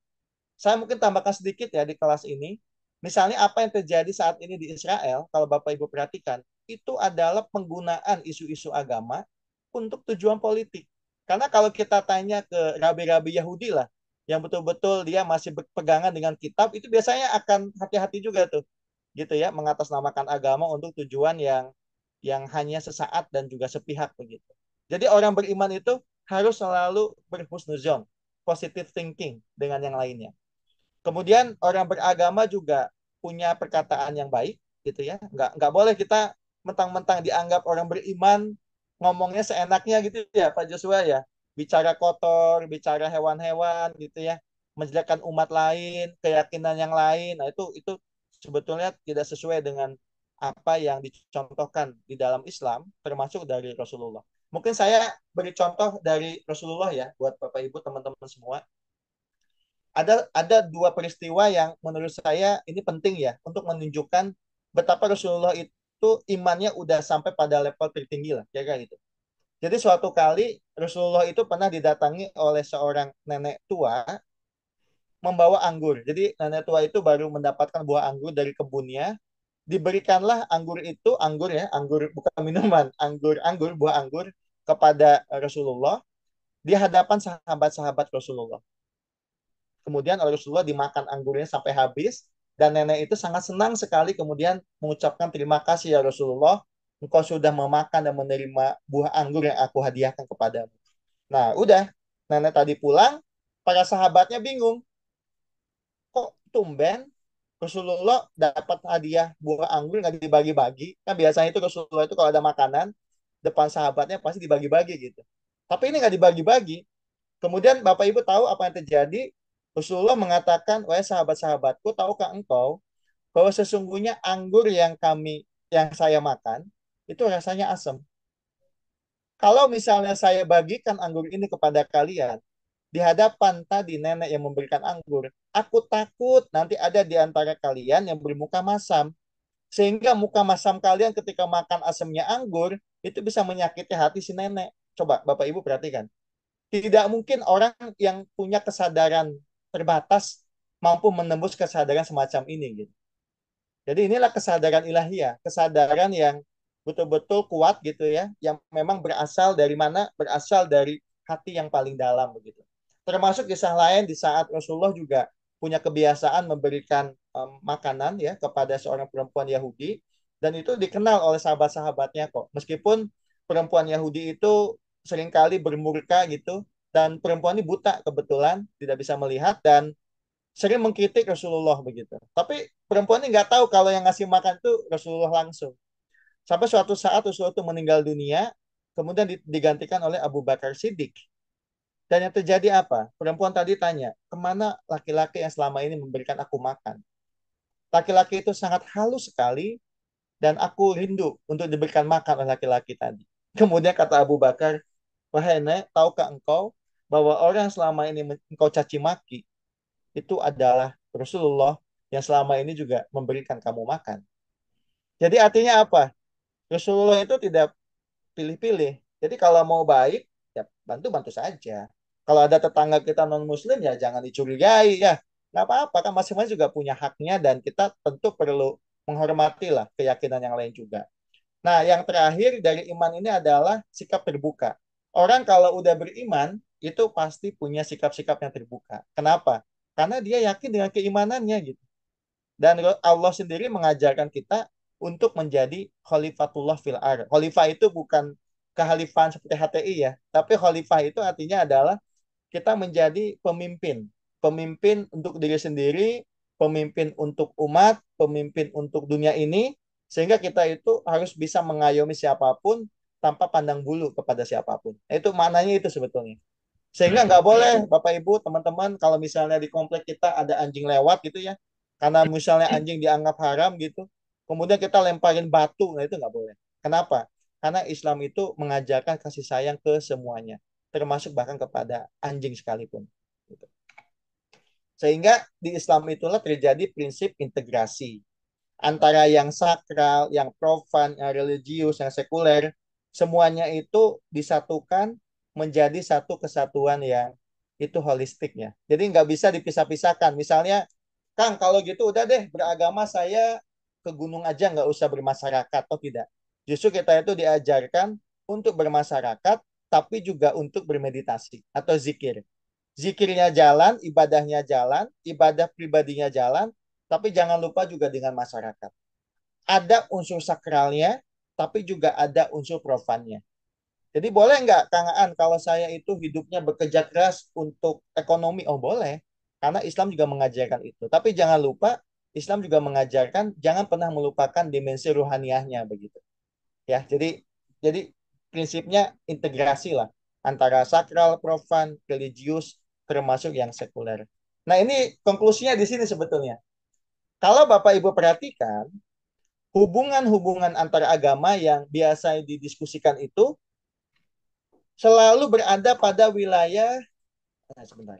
Saya mungkin tambahkan sedikit ya di kelas ini. Misalnya apa yang terjadi saat ini di Israel, kalau Bapak Ibu perhatikan, itu adalah penggunaan isu-isu agama untuk tujuan politik. Karena kalau kita tanya ke rabi-rabi Yahudi lah, yang betul-betul dia masih berpegangan dengan kitab, itu biasanya akan hati-hati juga tuh, gitu ya, mengatasnamakan agama untuk tujuan yang hanya sesaat dan juga sepihak begitu. Jadi orang beriman itu harus selalu berhusnuzon, positive thinking dengan yang lainnya. Kemudian orang beragama juga punya perkataan yang baik, gitu ya. Nggak boleh kita mentang-mentang dianggap orang beriman ngomongnya seenaknya gitu ya, Pak Joshua ya. Bicara kotor, bicara hewan-hewan gitu ya, menjelekkan umat lain, keyakinan yang lain. Nah itu sebetulnya tidak sesuai dengan apa yang dicontohkan di dalam Islam, termasuk dari Rasulullah. Mungkin saya beri contoh dari Rasulullah ya, buat Bapak Ibu teman-teman semua. Ada dua peristiwa yang menurut saya ini penting ya untuk menunjukkan betapa Rasulullah itu imannya udah sampai pada level tertinggi lah, kira gitu. Jadi suatu kali Rasulullah itu pernah didatangi oleh seorang nenek tua membawa anggur. Jadi nenek tua itu baru mendapatkan buah anggur dari kebunnya. Diberikanlah anggur itu, anggur ya, anggur bukan minuman, anggur, buah anggur kepada Rasulullah di hadapan sahabat-sahabat Rasulullah. Kemudian oleh Rasulullah dimakan anggurnya sampai habis dan nenek itu sangat senang sekali kemudian mengucapkan terima kasih ya Rasulullah, engkau sudah memakan dan menerima buah anggur yang aku hadiahkan kepadamu. Nah, udah nenek tadi pulang, para sahabatnya bingung, kok tumben Rasulullah dapat hadiah buah anggur nggak dibagi-bagi? Kan biasanya itu Rasulullah itu kalau ada makanan depan sahabatnya pasti dibagi-bagi gitu. Tapi ini nggak dibagi-bagi. Kemudian Bapak Ibu tahu apa yang terjadi? Rasulullah mengatakan, wahai sahabat-sahabatku, tahukah engkau bahwa sesungguhnya anggur yang saya makan, itu rasanya asam. Kalau misalnya saya bagikan anggur ini kepada kalian, di hadapan tadi nenek yang memberikan anggur, aku takut nanti ada di antara kalian yang bermuka masam. Sehingga muka masam kalian ketika makan asamnya anggur, itu bisa menyakiti hati si nenek. Coba Bapak Ibu perhatikan. Tidak mungkin orang yang punya kesadaran terbatas mampu menembus kesadaran semacam ini gitu. Jadi inilah kesadaran ilahiyah, kesadaran yang betul-betul kuat gitu ya, yang memang berasal dari mana? Berasal dari hati yang paling dalam begitu. Termasuk kisah lain di saat Rasulullah juga punya kebiasaan memberikan makanan ya kepada seorang perempuan Yahudi dan itu dikenal oleh sahabat-sahabatnya kok. Meskipun perempuan Yahudi itu seringkali bermurka gitu, dan perempuan ini buta kebetulan, tidak bisa melihat dan sering mengkritik Rasulullah begitu. Tapi perempuan ini nggak tahu kalau yang ngasih makan itu Rasulullah langsung. Sampai suatu saat Rasulullah itu meninggal dunia, kemudian digantikan oleh Abu Bakar Siddiq. Dan yang terjadi apa? Perempuan tadi tanya, kemana laki-laki yang selama ini memberikan aku makan? Laki-laki itu sangat halus sekali, dan aku rindu untuk diberikan makan oleh laki-laki tadi. Kemudian kata Abu Bakar, wahai Nek, tahukah engkau bahwa orang yang selama ini engkau caci maki, itu adalah Rasulullah yang selama ini juga memberikan kamu makan. Jadi artinya apa? Rasulullah itu tidak pilih-pilih. Jadi kalau mau baik, ya bantu-bantu saja. Kalau ada tetangga kita non-muslim, ya jangan dicurigai. Ya, nggak apa-apa kan masing-masing juga punya haknya dan kita tentu perlu menghormati lah keyakinan yang lain juga. Nah, yang terakhir dari iman ini adalah sikap terbuka. Orang kalau udah beriman, itu pasti punya sikap-sikap yang terbuka. Kenapa? Karena dia yakin dengan keimanannya gitu. Dan Allah sendiri mengajarkan kita untuk menjadi khalifatullah fil ar. Khalifah itu bukan kehalifan seperti HTI ya, tapi khalifah itu artinya adalah kita menjadi pemimpin. Pemimpin untuk diri sendiri, pemimpin untuk umat, pemimpin untuk dunia ini, sehingga kita itu harus bisa mengayomi siapapun tanpa pandang bulu kepada siapapun. Nah, itu maknanya itu sebetulnya. Sehingga nggak boleh Bapak Ibu, teman-teman, kalau misalnya di komplek kita ada anjing lewat gitu ya, karena misalnya anjing dianggap haram gitu, kemudian kita lemparin batu, nah itu nggak boleh. Kenapa? Karena Islam itu mengajarkan kasih sayang ke semuanya, termasuk bahkan kepada anjing sekalipun. Gitu. Sehingga di Islam itulah terjadi prinsip integrasi antara yang sakral, yang profan, yang religius, yang sekuler, semuanya itu disatukan menjadi satu kesatuan yang itu holistik ya. Jadi nggak bisa dipisah-pisahkan. Misalnya, Kang, kalau gitu udah deh beragama saya ke gunung aja nggak usah bermasyarakat atau tidak. Justru kita itu diajarkan untuk bermasyarakat, tapi juga untuk bermeditasi atau zikir. Zikirnya jalan, ibadahnya jalan, ibadah pribadinya jalan, tapi jangan lupa juga dengan masyarakat. Ada unsur sakralnya, tapi juga ada unsur profannya. Jadi boleh nggak Kang Aan kalau saya itu hidupnya bekerja keras untuk ekonomi? Oh boleh, karena Islam juga mengajarkan itu. Tapi jangan lupa, Islam juga mengajarkan jangan pernah melupakan dimensi ruhaniahnya begitu. Ya, jadi prinsipnya integrasi lah antara sakral, profan, religius, termasuk yang sekuler. Nah ini konklusinya di sini sebetulnya. Kalau Bapak Ibu perhatikan, hubungan-hubungan antar agama yang biasa didiskusikan itu selalu berada pada wilayah, sebentar,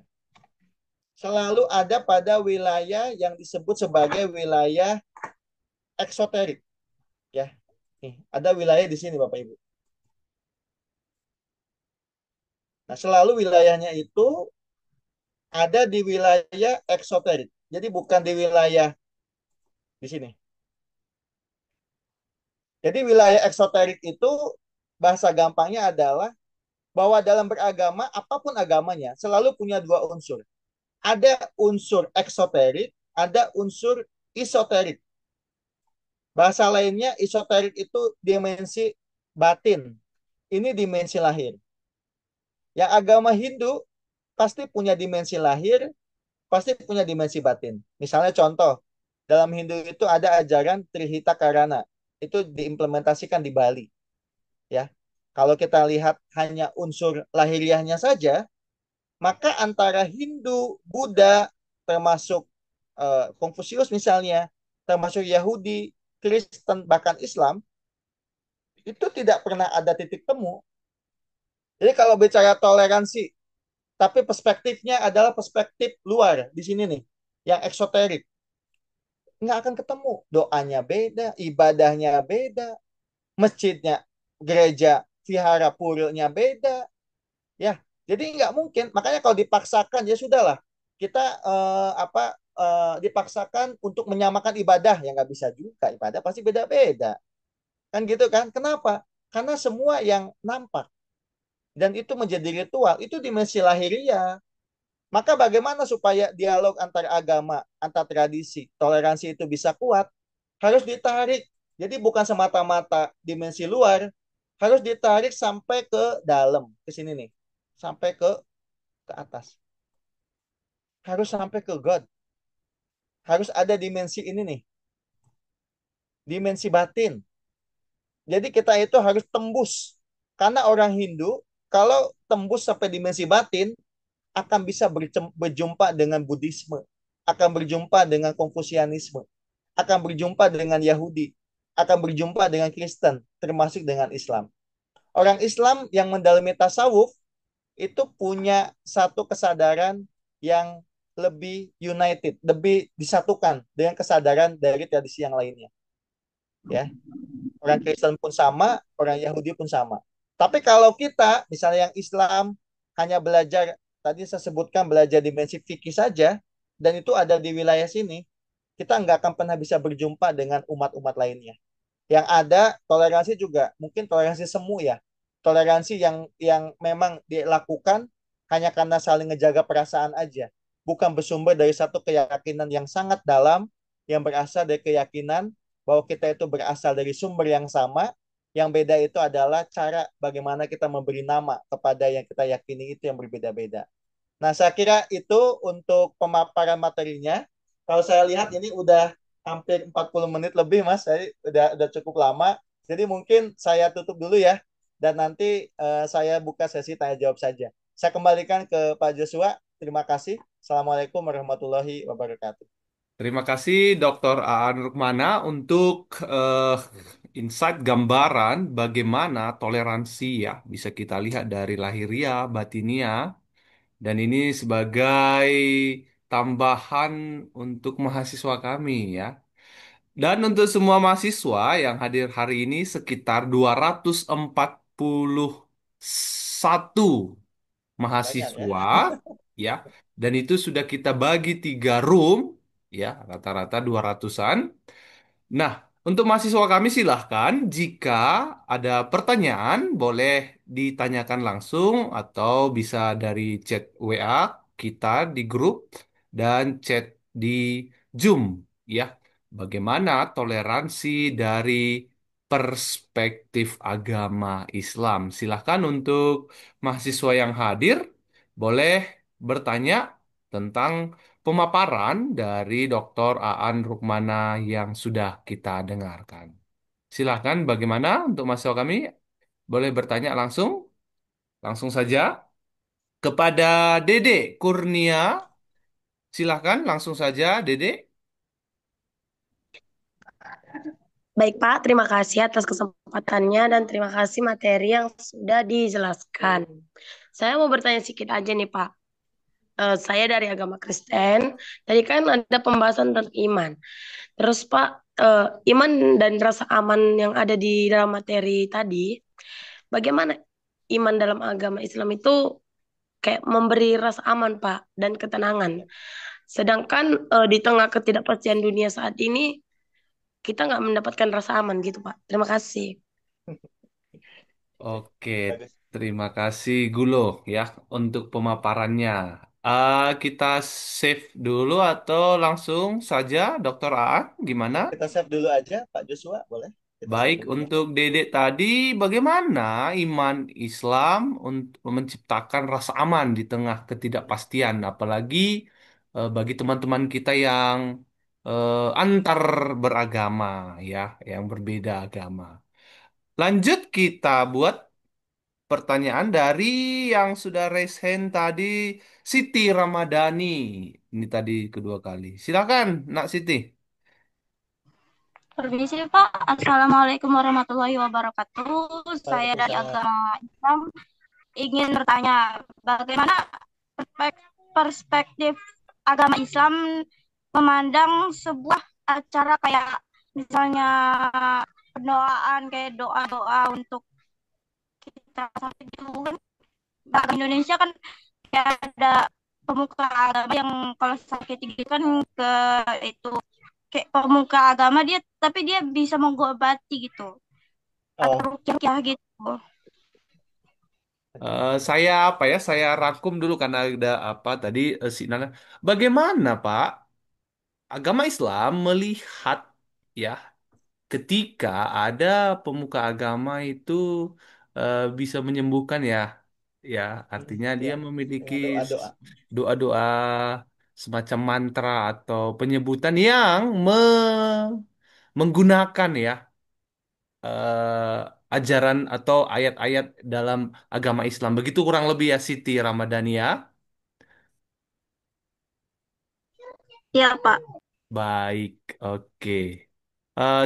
selalu ada pada wilayah yang disebut sebagai wilayah eksoterik. Ya, nih ada wilayah di sini Bapak Ibu. Nah, selalu wilayahnya itu ada di wilayah eksoterik. Jadi bukan di wilayah di sini. Jadi wilayah eksoterik itu bahasa gampangnya adalah bahwa dalam beragama, apapun agamanya, selalu punya dua unsur. Ada unsur eksoterik, ada unsur esoterik. Bahasa lainnya, esoterik itu dimensi batin. Ini dimensi lahir. Yang agama Hindu pasti punya dimensi lahir, pasti punya dimensi batin. Misalnya contoh, dalam Hindu itu ada ajaran Trihita Karana. Itu diimplementasikan di Bali. Ya, kalau kita lihat hanya unsur lahiriahnya saja, maka antara Hindu, Buddha, termasuk Konfusius misalnya, termasuk Yahudi, Kristen, bahkan Islam, itu tidak pernah ada titik temu. Jadi kalau bicara toleransi, tapi perspektifnya adalah perspektif luar di sini nih, yang eksoterik, nggak akan ketemu. Doanya beda, ibadahnya beda, masjidnya, gereja, vihara purilnya beda, ya. Jadi nggak mungkin. Makanya kalau dipaksakan ya sudahlah. Kita dipaksakan untuk menyamakan ibadah yang nggak bisa juga. Ibadah pasti beda-beda. Kan gitu kan? Kenapa? Karena semua yang nampak dan itu menjadi ritual itu dimensi lahiriah. Maka bagaimana supaya dialog antar agama, antar tradisi, toleransi itu bisa kuat? Harus ditarik. Jadi bukan semata-mata dimensi luar, harus ditarik sampai ke dalam, ke sini nih. Sampai ke atas. Harus sampai ke God. Harus ada dimensi ini nih, dimensi batin. Jadi kita itu harus tembus. Karena orang Hindu, kalau tembus sampai dimensi batin, akan bisa berjumpa dengan Buddhisme, akan berjumpa dengan Konfusianisme, akan berjumpa dengan Yahudi, akan berjumpa dengan Kristen, termasuk dengan Islam. Orang Islam yang mendalami tasawuf itu punya satu kesadaran yang lebih united, lebih disatukan dengan kesadaran dari tradisi yang lainnya. Ya, orang Kristen pun sama, orang Yahudi pun sama. Tapi kalau kita, misalnya yang Islam, hanya belajar, tadi saya sebutkan belajar dimensi fikih saja, dan itu ada di wilayah sini, kita nggak akan pernah bisa berjumpa dengan umat-umat lainnya. Yang ada toleransi juga, mungkin toleransi semu ya. Toleransi yang memang dilakukan hanya karena saling ngejaga perasaan aja. Bukan bersumber dari satu keyakinan yang sangat dalam, yang berasal dari keyakinan bahwa kita itu berasal dari sumber yang sama. Yang beda itu adalah cara bagaimana kita memberi nama kepada yang kita yakini itu yang berbeda-beda. Nah, saya kira itu untuk pemaparan materinya. Kalau saya lihat ini udah hampir 40 menit lebih, Mas. Saya udah cukup lama. Jadi mungkin saya tutup dulu ya. Dan nanti saya buka sesi tanya jawab saja. Saya kembalikan ke Pak Joshua. Terima kasih. Assalamualaikum warahmatullahi wabarakatuh. Terima kasih Dr. Aan Rukmana untuk eh, insight gambaran bagaimana toleransi ya bisa kita lihat dari lahiriah, batiniah, dan ini sebagai tambahan untuk mahasiswa kami ya. Dan untuk semua mahasiswa yang hadir hari ini sekitar 241 Banyak ya. mahasiswa ya. Dan itu sudah kita bagi 3 room ya, rata-rata 200-an. Nah, untuk mahasiswa kami silahkan jika ada pertanyaan boleh ditanyakan langsung atau bisa dari chat WA kita di grup dan chat di Zoom ya. Bagaimana toleransi dari perspektif agama Islam? Silahkan untuk mahasiswa yang hadir boleh bertanya tentang pemaparan dari Dr. Aan Rukmana yang sudah kita dengarkan. Silahkan bagaimana untuk mahasiswa kami? Boleh bertanya langsung? Langsung saja kepada Dede Kurnia. Silahkan langsung saja Dede. Baik Pak, terima kasih atas kesempatannya dan terima kasih materi yang sudah dijelaskan. Saya mau bertanya sedikit aja nih Pak. Saya dari agama Kristen. Tadi kan ada pembahasan tentang iman. Terus Pak, iman dan rasa aman yang ada di dalam materi tadi, bagaimana iman dalam agama Islam itu kayak memberi rasa aman Pak dan ketenangan. Sedangkan di tengah ketidakpastian dunia saat ini, kita nggak mendapatkan rasa aman gitu Pak. Terima kasih. Oke, Bagus. terima kasih Gulo ya untuk pemaparannya. Kita save dulu atau langsung saja Dr. Aan? Gimana? Kita save dulu aja, Pak Joshua. Boleh? Kita save Baik, dulu ya. untuk Dedek tadi, bagaimana iman Islam untuk menciptakan rasa aman di tengah ketidakpastian, apalagi bagi teman-teman kita yang antar beragama, ya, yang berbeda agama. Lanjut kita buat pertanyaan dari yang sudah raise hand tadi, Siti Ramadhani. Ini tadi kedua kali. Silakan, Nak Siti. Permisi Pak, Assalamualaikum warahmatullahi wabarakatuh. Saya dari Waalaikumsalam. agama Islam ingin bertanya, bagaimana perspektif agama Islam memandang sebuah acara kayak misalnya pendoaan, kayak doa-doa untuk kita sakit gitu kan. Nah, di Indonesia kan kayak ada pemuka agama yang kalau sakit gitu kan ke itu kayak pemuka agama dia tapi dia bisa mengobati gitu atau Oh, rukyah gitu. Saya apa ya? Saya rangkum dulu karena ada apa tadi signalnya. Bagaimana Pak agama Islam melihat ya ketika ada pemuka agama itu bisa menyembuhkan ya, ya artinya dia Ya, memiliki dengan doa-doa. doa-doa semacam mantra atau penyebutan yang menggunakan ya ajaran atau ayat-ayat dalam agama Islam. Begitu kurang lebih ya Siti Ramadhania. Iya, Pak. Baik, oke.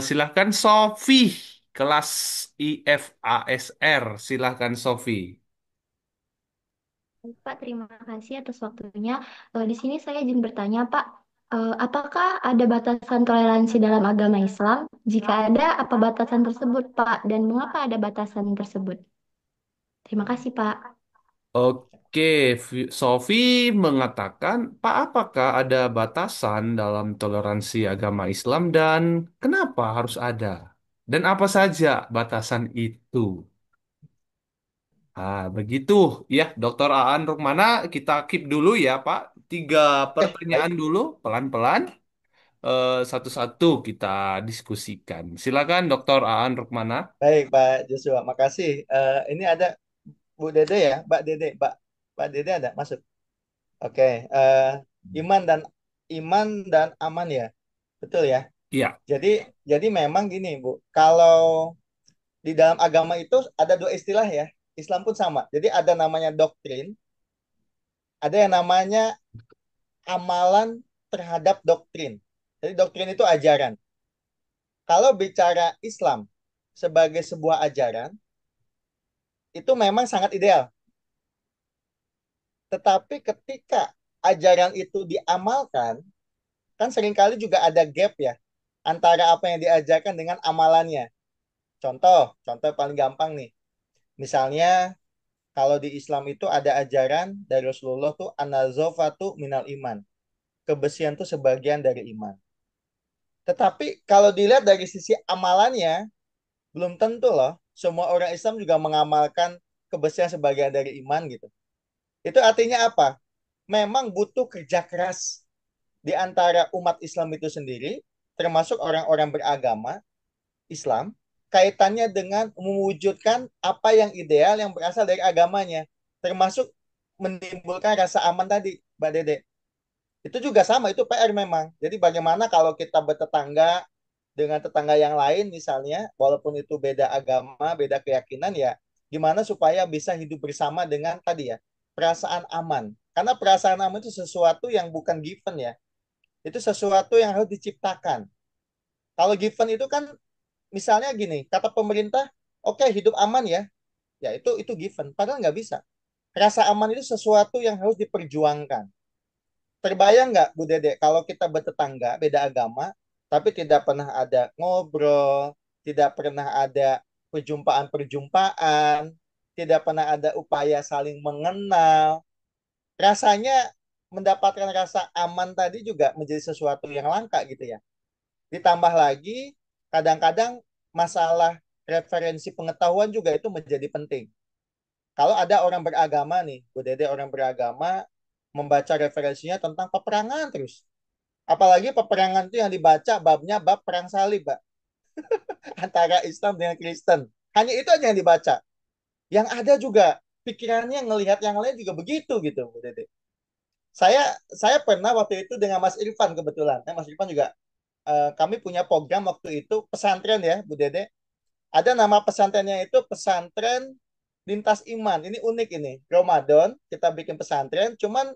Silahkan Sofi, kelas IFASR. Silahkan Sofi. Pak, terima kasih atas waktunya. Di sini saya izin bertanya, Pak, apakah ada batasan toleransi dalam agama Islam? Jika ada, apa batasan tersebut, Pak? Dan mengapa ada batasan tersebut? Terima kasih, Pak. Oke, Sofi mengatakan, Pak, apakah ada batasan dalam toleransi agama Islam dan kenapa harus ada? Dan apa saja batasan itu? Begitu ya, Dokter Aan Rukmana, kita keep dulu ya, Pak. Tiga Baik. pertanyaan dulu, pelan-pelan. Satu-satu kita diskusikan. Silakan, Dokter Aan Rukmana. Baik, Pak Joshua. Makasih. Ini ada Bu Dede ya, Mbak Dede, Mbak Dede ada masuk. Oke. Iman dan aman ya, betul ya. Iya. Jadi jadi memang gini Bu, kalau di dalam agama itu ada dua istilah ya. Islam pun sama. Jadi ada namanya doktrin, ada yang namanya amalan terhadap doktrin. Jadi doktrin itu ajaran. Kalau bicara Islam sebagai sebuah ajaran, itu memang sangat ideal. Tetapi ketika ajaran itu diamalkan, kan seringkali juga ada gap ya antara apa yang diajarkan dengan amalannya. Contoh paling gampang nih. Misalnya kalau di Islam itu ada ajaran dari Rasulullah tuh an-nazafatu minal iman. Kebersihan tuh sebagian dari iman. Tetapi kalau dilihat dari sisi amalannya, belum tentu loh semua orang Islam juga mengamalkan kebersihan sebagian dari iman gitu. Itu artinya apa? Memang butuh kerja keras di antara umat Islam itu sendiri, termasuk orang-orang beragama Islam, kaitannya dengan mewujudkan apa yang ideal yang berasal dari agamanya, termasuk menimbulkan rasa aman tadi, Mbak Dede. Itu juga sama, itu PR memang. Jadi bagaimana kalau kita bertetangga dengan tetangga yang lain misalnya, walaupun itu beda agama, beda keyakinan ya, gimana supaya bisa hidup bersama dengan tadi ya, perasaan aman. Karena perasaan aman itu sesuatu yang bukan given ya. Itu sesuatu yang harus diciptakan. Kalau given itu kan misalnya gini, kata pemerintah, oke hidup aman ya, ya itu given. Padahal nggak bisa. Rasa aman itu sesuatu yang harus diperjuangkan. Terbayang nggak, Bu Dede, kalau kita bertetangga, beda agama, tapi tidak pernah ada ngobrol, tidak pernah ada perjumpaan-perjumpaan, tidak pernah ada upaya saling mengenal, rasanya mendapatkan rasa aman tadi juga menjadi sesuatu yang langka gitu ya. Ditambah lagi, kadang-kadang masalah referensi pengetahuan juga itu menjadi penting. Kalau ada orang beragama nih, Bu Dede orang beragama, membaca referensinya tentang peperangan terus. Apalagi peperangan itu yang dibaca babnya bab perang salib, Pak. Antara Islam dengan Kristen. Hanya itu aja yang dibaca. Yang ada juga pikirannya ngelihat yang lain juga begitu gitu, Bu Dede. Saya pernah waktu itu dengan Mas Irfan kebetulan. Mas Irfan juga kami punya program waktu itu pesantren ya, Bu Dede. Ada nama pesantrennya itu pesantren lintas iman. Ini unik ini. Ramadan kita bikin pesantren, cuman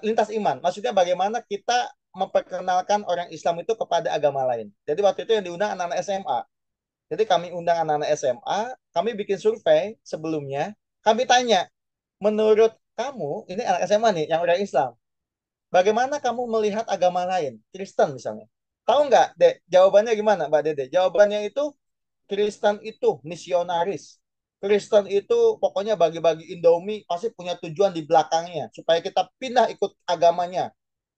lintas iman. Maksudnya bagaimana kita memperkenalkan orang Islam itu kepada agama lain. Jadi waktu itu yang diundang anak-anak SMA. Jadi kami undang anak-anak SMA, kami bikin survei sebelumnya. Kami tanya, menurut kamu, ini anak SMA nih, yang orang Islam, bagaimana kamu melihat agama lain? Kristen misalnya. Tahu nggak, Dek? Jawabannya gimana, Mbak Dede? Jawabannya itu Kristen itu misionaris. Kristen itu pokoknya bagi-bagi Indomie pasti punya tujuan di belakangnya supaya kita pindah ikut agamanya.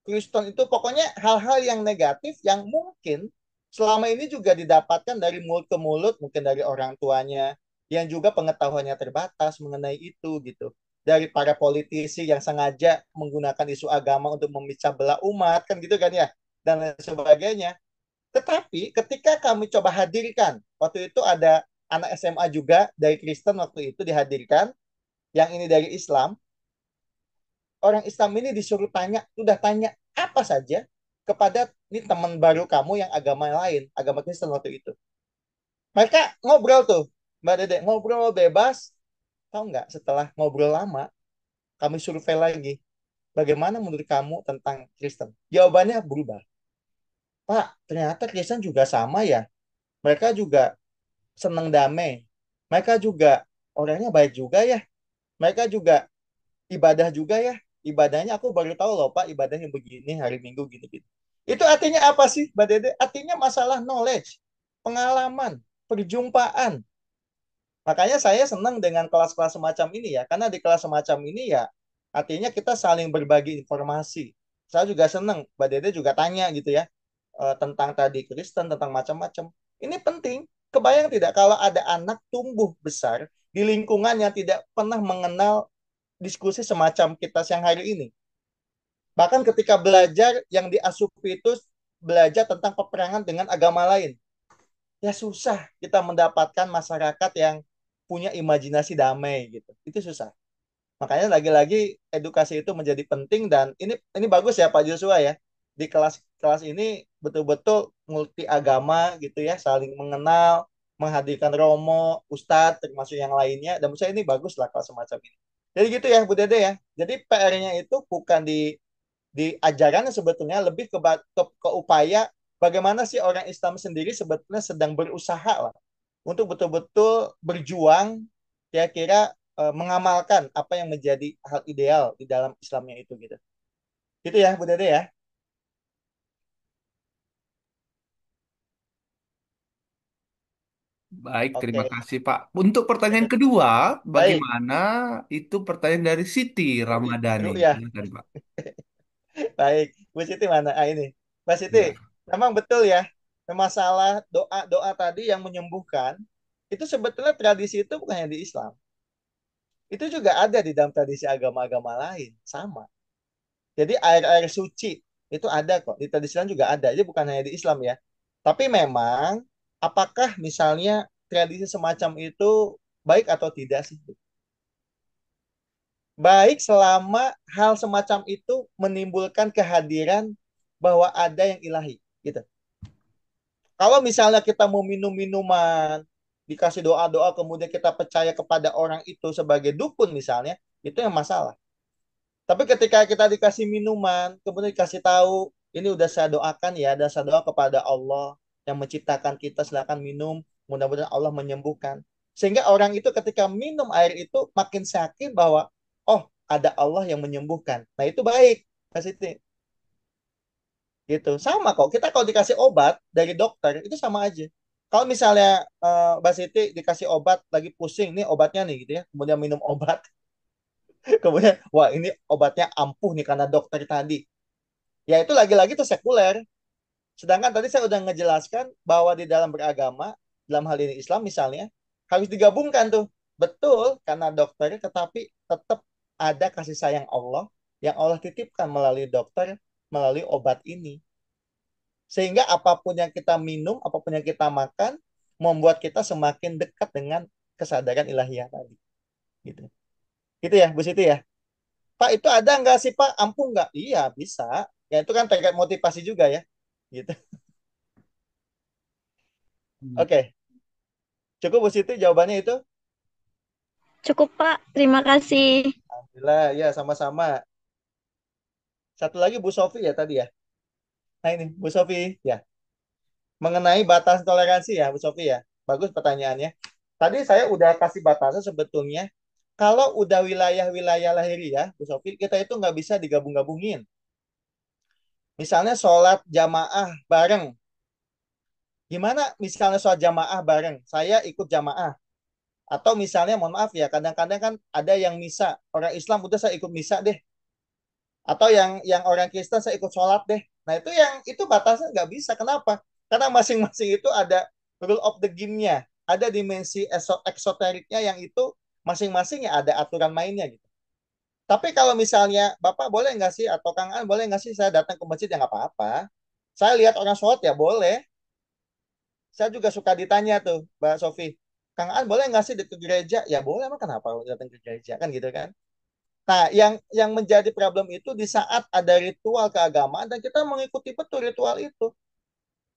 Kristen itu pokoknya hal-hal yang negatif yang mungkin selama ini juga didapatkan dari mulut ke mulut, mungkin dari orang tuanya yang juga pengetahuannya terbatas mengenai itu gitu. Dari para politisi yang sengaja menggunakan isu agama untuk memecah belah umat kan gitu kan ya dan lain sebagainya. Tetapi ketika kami coba hadirkan, waktu itu ada anak SMA juga dari Kristen waktu itu dihadirkan, yang ini dari Islam, orang Islam ini disuruh tanya, sudah tanya apa saja kepada ini teman baru kamu yang agama lain, agama Kristen waktu itu. Mereka ngobrol tuh, Mbak Dede, ngobrol bebas. Tahu nggak, setelah ngobrol lama, kami survei lagi. Bagaimana menurut kamu tentang Kristen? Jawabannya berubah. Pak, ternyata Kristen juga sama ya. Mereka juga senang damai. Mereka juga orangnya baik juga ya. Mereka juga ibadah juga ya. Ibadahnya aku baru tahu loh Pak, ibadahnya begini, hari Minggu gini-gini. Itu artinya apa sih, Mbak Dede? Artinya masalah knowledge, pengalaman, perjumpaan. Makanya saya senang dengan kelas-kelas semacam ini ya, karena di kelas semacam ini ya, artinya kita saling berbagi informasi. Saya juga senang, Mbak Dede juga tanya gitu ya, tentang tadi Kristen, tentang macam-macam. Ini penting. Kebayang tidak kalau ada anak tumbuh besar di lingkungan yang tidak pernah mengenal diskusi semacam kita siang hari ini. Bahkan ketika belajar yang diasupi itu belajar tentang peperangan dengan agama lain. Ya susah kita mendapatkan masyarakat yang punya imajinasi damai gitu. Itu susah. Makanya lagi-lagi edukasi itu menjadi penting dan ini bagus ya Pak Joshua ya. Di kelas-kelas ini betul-betul multi agama gitu ya, saling mengenal, menghadirkan romo, ustadz termasuk yang lainnya. Dan menurut saya ini bagus lah kelas semacam ini. Jadi gitu ya Bu Dede ya. Jadi PR-nya itu bukan di ajarannya sebetulnya lebih ke upaya bagaimana sih orang Islam sendiri sebetulnya sedang berusaha lah untuk betul-betul berjuang kira-kira mengamalkan apa yang menjadi hal ideal di dalam Islamnya itu gitu. Gitu ya Bu Dede ya. Baik, terima Oke. kasih Pak. Untuk pertanyaan kedua, Baik. bagaimana itu pertanyaan dari Siti Ramadhani. Seru ya. Silakan, Pak. Baik. Bu Siti mana? Ah ini. Mbak Siti, Ya. memang betul ya. Masalah doa-doa tadi yang menyembuhkan itu sebetulnya tradisi itu bukan hanya di Islam. Itu juga ada di dalam tradisi agama-agama lain. Sama. Jadi air-air suci itu ada kok. Di tradisi Islam juga ada. Jadi bukan hanya di Islam ya. Tapi memang apakah misalnya tradisi semacam itu baik atau tidak sih? Baik selama hal semacam itu menimbulkan kehadiran bahwa ada yang ilahi. Gitu. Kalau misalnya kita mau minum minuman, dikasih doa-doa, kemudian kita percaya kepada orang itu sebagai dukun misalnya, itu yang masalah. Tapi ketika kita dikasih minuman, kemudian dikasih tahu, ini udah saya doakan ya, dan saya doa kepada Allah yang menciptakan kita, silakan minum, mudah-mudahan Allah menyembuhkan. Sehingga orang itu ketika minum air itu makin yakin bahwa, oh ada Allah yang menyembuhkan. Nah itu baik, Mas Siti. Gitu. Sama kok, kita kalau dikasih obat dari dokter, itu sama aja. Kalau misalnya Mbak Siti dikasih obat, lagi pusing, nih obatnya nih gitu ya, kemudian minum obat, kemudian, wah ini obatnya ampuh nih karena dokter tadi. Ya itu lagi-lagi itu sekuler. Sedangkan tadi saya udah ngejelaskan bahwa di dalam beragama, dalam hal ini Islam misalnya, harus digabungkan tuh. Betul, karena dokter, tetapi tetap ada kasih sayang Allah yang Allah titipkan melalui dokter, melalui obat ini. Sehingga apapun yang kita minum, apapun yang kita makan, membuat kita semakin dekat dengan kesadaran ilahiyah tadi. Gitu. Gitu ya, Bu Siti ya. Pak, itu ada nggak sih Pak? Ampuh nggak? Iya, bisa. Ya itu kan terkait motivasi juga ya. Gitu. Oke, cukup Bu Siti jawabannya itu? Cukup, Pak. Terima kasih. Alhamdulillah, ya sama-sama. Satu lagi Bu Sofi ya tadi ya. Nah ini Bu Sofi ya. Mengenai batas toleransi ya Bu Sofi ya. Bagus pertanyaannya. Tadi saya udah kasih batasan sebetulnya. Kalau udah wilayah-wilayah lahiriah, Bu Sofi, kita itu nggak bisa digabung-gabungin. Misalnya sholat jamaah bareng. Gimana misalnya sholat jamaah bareng? Saya ikut jamaah. Atau misalnya, mohon maaf ya, kadang-kadang kan ada yang misa. Orang Islam udah saya ikut misa deh. Atau yang orang Kristen saya ikut sholat deh. Nah itu batasnya nggak bisa. Kenapa? Karena masing-masing itu ada rule of the game-nya. Ada dimensi eksoteriknya yang itu masing-masing ya ada aturan mainnya gitu. Tapi kalau misalnya Bapak boleh nggak sih atau Kang An boleh nggak sih saya datang ke masjid ya nggak apa-apa. Saya lihat orang sholat ya boleh. Saya juga suka ditanya tuh, Mbak Sofi, Kang Aan boleh nggak sih ke gereja? Ya boleh, emang kenapa kalau datang ke gereja kan gitu kan? Nah, yang menjadi problem itu di saat ada ritual keagamaan dan kita mengikuti betul ritual itu.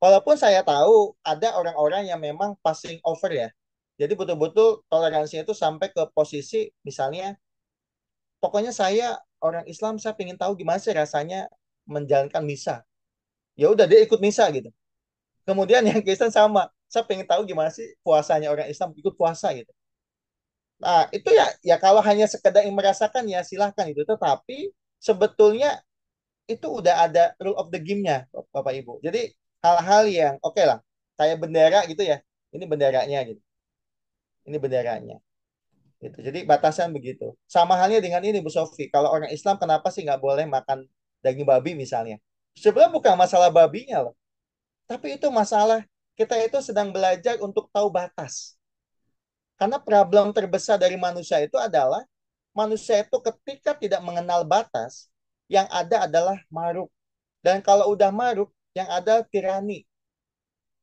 Walaupun saya tahu ada orang-orang yang memang passing over ya. Jadi betul-betul toleransinya itu sampai ke posisi misalnya, pokoknya saya orang Islam, saya ingin tahu gimana sih rasanya menjalankan misa. Ya udah dia ikut misa gitu. Kemudian yang Kristen sama, saya pengen tahu gimana sih puasanya orang Islam, ikut puasa gitu. Nah, itu ya ya kalau hanya sekedar yang merasakan ya silahkan itu. Tetapi sebetulnya itu udah ada rule of the game-nya, Bapak Ibu. Jadi hal-hal yang oke lah, kayak bendera gitu ya. Ini benderanya gitu. Ini benderanya. Gitu. Jadi batasan begitu. Sama halnya dengan ini Bu Sofi. Kalau orang Islam kenapa sih nggak boleh makan daging babi misalnya? Sebenarnya bukan masalah babinya loh. Tapi itu masalah kita itu sedang belajar untuk tahu batas. Karena problem terbesar dari manusia itu adalah manusia itu ketika tidak mengenal batas, yang ada adalah maruk. Dan kalau udah maruk, yang ada tirani.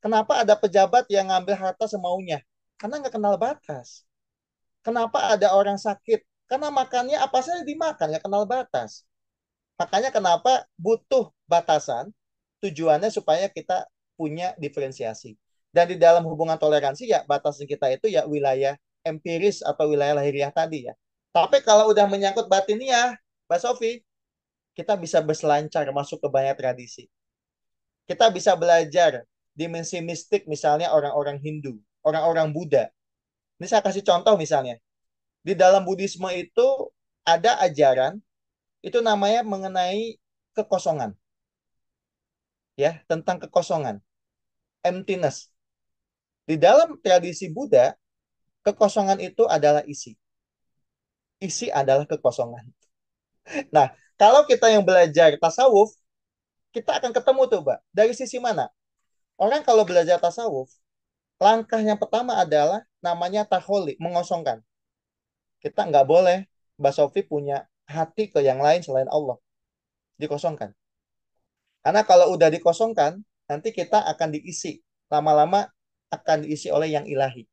Kenapa ada pejabat yang ngambil harta semaunya? Karena nggak kenal batas. Kenapa ada orang sakit? Karena makannya apa saja dimakan, nggak kenal batas. Makanya kenapa butuh batasan, tujuannya supaya kita punya diferensiasi. Dan di dalam hubungan toleransi ya batasan kita itu ya wilayah empiris atau wilayah lahiriah tadi ya. Tapi kalau udah menyangkut batiniah, Mbak Sofi, kita bisa berselancar masuk ke banyak tradisi. Kita bisa belajar dimensi mistik misalnya orang-orang Hindu, orang-orang Buddha. Ini saya kasih contoh misalnya. Di dalam Buddhisme itu ada ajaran itu namanya mengenai kekosongan, ya, tentang kekosongan, emptiness. Di dalam tradisi Buddha, kekosongan itu adalah isi. Isi adalah kekosongan. Nah, kalau kita yang belajar tasawuf, kita akan ketemu tuh, Mbak. Dari sisi mana? Orang kalau belajar tasawuf, langkah yang pertama adalah namanya taholi, mengosongkan. Kita nggak boleh, Mbak Sofi punya hati ke yang lain selain Allah. Dikosongkan. Karena kalau udah dikosongkan, nanti kita akan diisi. Lama-lama akan diisi oleh yang ilahi.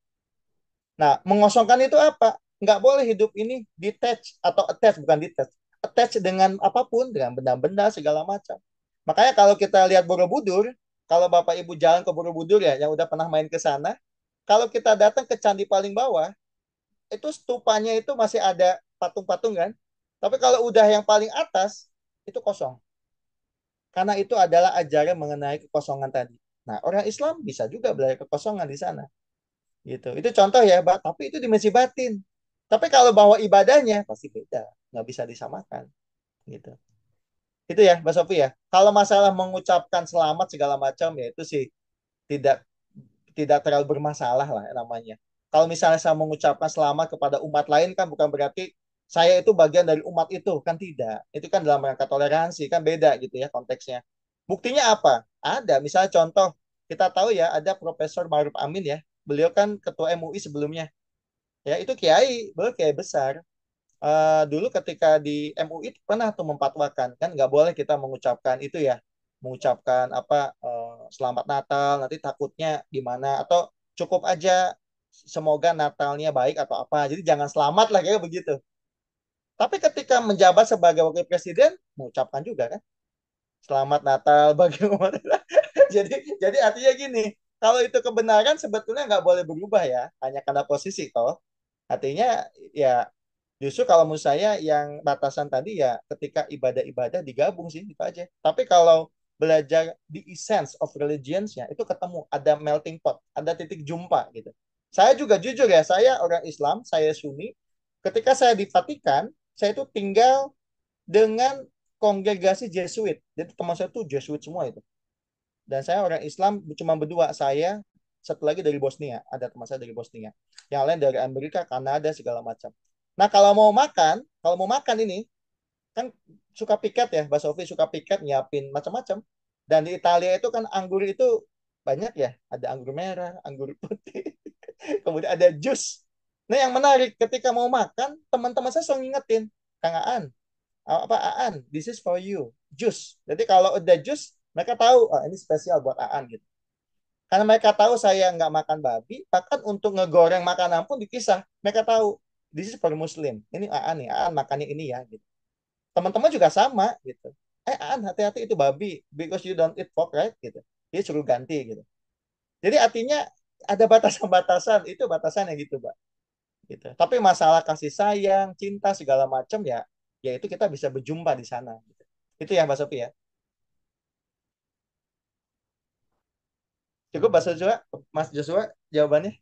Nah, mengosongkan itu apa? Nggak boleh hidup ini detach atau attach, bukan detach. Attach dengan apapun, dengan benda-benda segala macam. Makanya kalau kita lihat Borobudur, kalau Bapak Ibu jalan ke Borobudur ya, yang udah pernah main ke sana, kalau kita datang ke candi paling bawah, itu stupanya itu masih ada patung-patung kan. Tapi kalau udah yang paling atas, itu kosong. Karena itu adalah ajaran mengenai kekosongan tadi. Nah, orang Islam bisa juga belajar kekosongan di sana. Gitu. Itu contoh ya, Pak. Tapi itu dimensi batin. Tapi kalau bawa ibadahnya pasti beda, nggak bisa disamakan. Gitu. Itu ya, Mbak Sofi ya. Kalau masalah mengucapkan selamat segala macam ya itu sih tidak tidak terlalu bermasalah lah namanya. Kalau misalnya saya mengucapkan selamat kepada umat lain kan bukan berarti saya itu bagian dari umat itu kan tidak. Itu kan dalam rangka toleransi kan beda gitu ya konteksnya. Buktinya apa? Ada. Misalnya contoh kita tahu ya ada Profesor Maruf Amin ya. Beliau kan ketua MUI sebelumnya. Ya itu kiai, beliau kiai besar. Dulu ketika di MUI pernah tuh memfatwakan kan nggak boleh kita mengucapkan itu ya, mengucapkan apa selamat Natal nanti takutnya gimana atau cukup aja semoga Natalnya baik atau apa. Jadi jangan selamat lah kayak begitu. Tapi ketika menjabat sebagai wakil presiden mengucapkan juga kan selamat Natal bagi umat. Jadi artinya gini, kalau itu kebenaran sebetulnya nggak boleh berubah ya, hanya karena posisi toh. Artinya ya justru kalau menurut saya yang batasan tadi ya ketika ibadah-ibadah digabung sih itu aja. Tapi kalau belajar di essence of religions-nya itu ketemu ada melting pot, ada titik jumpa gitu. Saya juga jujur ya, saya orang Islam, saya Sunni. Ketika saya di Vatikan, saya itu tinggal dengan kongregasi Jesuit. Jadi teman saya tuh Jesuit semua itu. Dan saya orang Islam cuma berdua, saya satu lagi dari Bosnia, ada teman saya dari Bosnia. Yang lain dari Amerika, Kanada segala macam. Nah, kalau mau makan ini kan suka piket ya, Mbak Sofi suka piket nyiapin macam-macam. Dan di Italia itu kan anggur itu banyak ya, ada anggur merah, anggur putih, kemudian ada jus. Nah, yang menarik ketika mau makan, teman-teman saya selalu ngingetin, Kang Aan, apa Aan, this is for you, jus. Jadi kalau udah jus, mereka tahu, oh, ini spesial buat Aan gitu. Karena mereka tahu saya nggak makan babi, bahkan untuk ngegoreng makanan pun dipisah. Mereka tahu, this is for Muslim. Ini Aan nih, Aan makannya ini ya. Gitu. Teman-teman juga sama gitu. Aan hati-hati itu babi, because you don't eat pork, right? Gitu. Dia suruh ganti gitu. Jadi artinya ada batasan-batasan, itu batasannya gitu, Pak. Gitu. Tapi masalah kasih sayang, cinta segala macam ya, ya itu kita bisa berjumpa di sana. Gitu. Itu ya, Mbak Sofi ya. Cukup, Mbak Joshua, Mas Joshua, jawabannya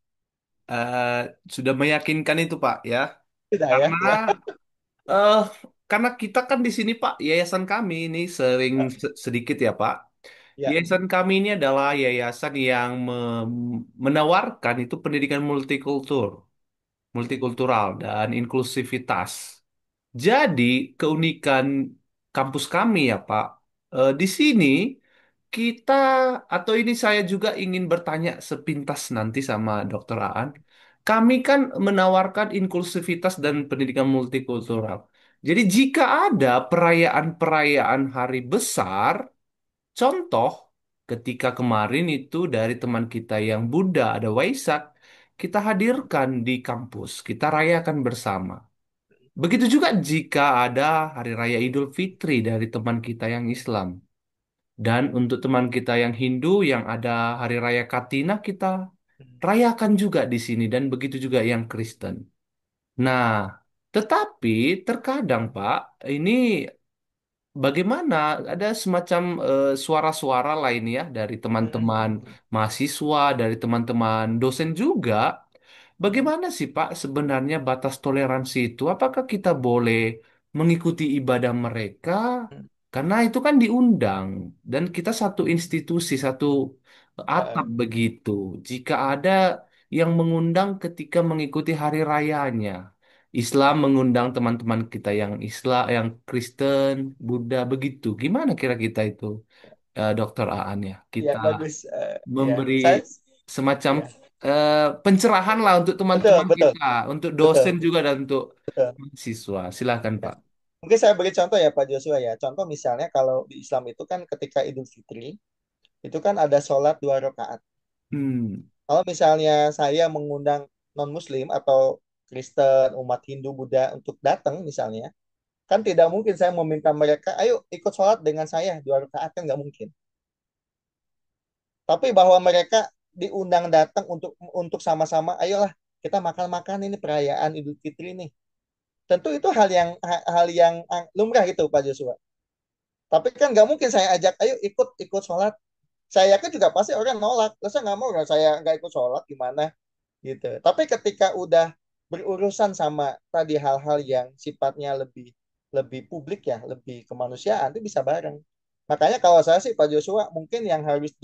Eh, sudah meyakinkan itu Pak ya. sudah ya, Karena ya, eh karena kita kan di sini Pak, yayasan kami ini sering sedikit ya Pak. ya, Yayasan kami ini adalah yayasan yang menawarkan itu pendidikan multikultural dan inklusivitas. Jadi, keunikan kampus kami ya, Pak, di sini kita, atau ini saya juga ingin bertanya sepintas nanti sama Dr. Aan. Kami kan menawarkan inklusivitas dan pendidikan multikultural. Jadi, jika ada perayaan-perayaan hari besar, contoh ketika kemarin itu dari teman kita yang Buddha, ada Waisak, kita hadirkan di kampus, kita rayakan bersama. Begitu juga jika ada Hari Raya Idul Fitri dari teman kita yang Islam. Dan untuk teman kita yang Hindu yang ada Hari Raya Katina kita rayakan juga di sini dan begitu juga yang Kristen. Nah, tetapi terkadang Pak, ini bagaimana ada semacam suara-suara lain ya dari teman-teman mahasiswa, dari teman-teman dosen juga. Bagaimana sih Pak sebenarnya batas toleransi itu? Apakah kita boleh mengikuti ibadah mereka? Karena itu kan diundang dan kita satu institusi, satu atap begitu. Jika ada yang mengundang ketika mengikuti hari rayanya, Islam mengundang teman-teman kita yang Islam, yang Kristen, Buddha begitu. Gimana kira kita itu, Dokter Aan ya? ya Kita bagus. Ya, memberi saya, semacam ya, pencerahan lah untuk betul, teman-teman betul, kita, untuk dosen betul, juga dan untuk betul. siswa. Silakan Ya. Pak. Mungkin saya beri contoh ya Pak Joshua ya. Contoh misalnya kalau di Islam itu kan ketika Idul Fitri, itu kan ada sholat 2 rakaat. Hmm. Kalau misalnya saya mengundang non-Muslim atau Kristen, umat Hindu, Buddha untuk datang misalnya, kan tidak mungkin saya meminta mereka, ayo ikut sholat dengan saya 2 rakaat, kan nggak mungkin. Tapi bahwa mereka diundang datang untuk sama-sama, ayolah kita makan-makan ini perayaan Idul Fitri nih. Tentu itu hal yang lumrah gitu Pak Joshua. Tapi kan nggak mungkin saya ajak, ayo ikut ikut sholat. Saya yakin juga pasti orang nolak. Terus saya nggak mau, saya nggak ikut sholat gimana gitu. Tapi ketika udah berurusan sama tadi hal-hal yang sifatnya lebih lebih publik ya, lebih kemanusiaan itu bisa bareng. Makanya kalau saya sih Pak Joshua mungkin yang harus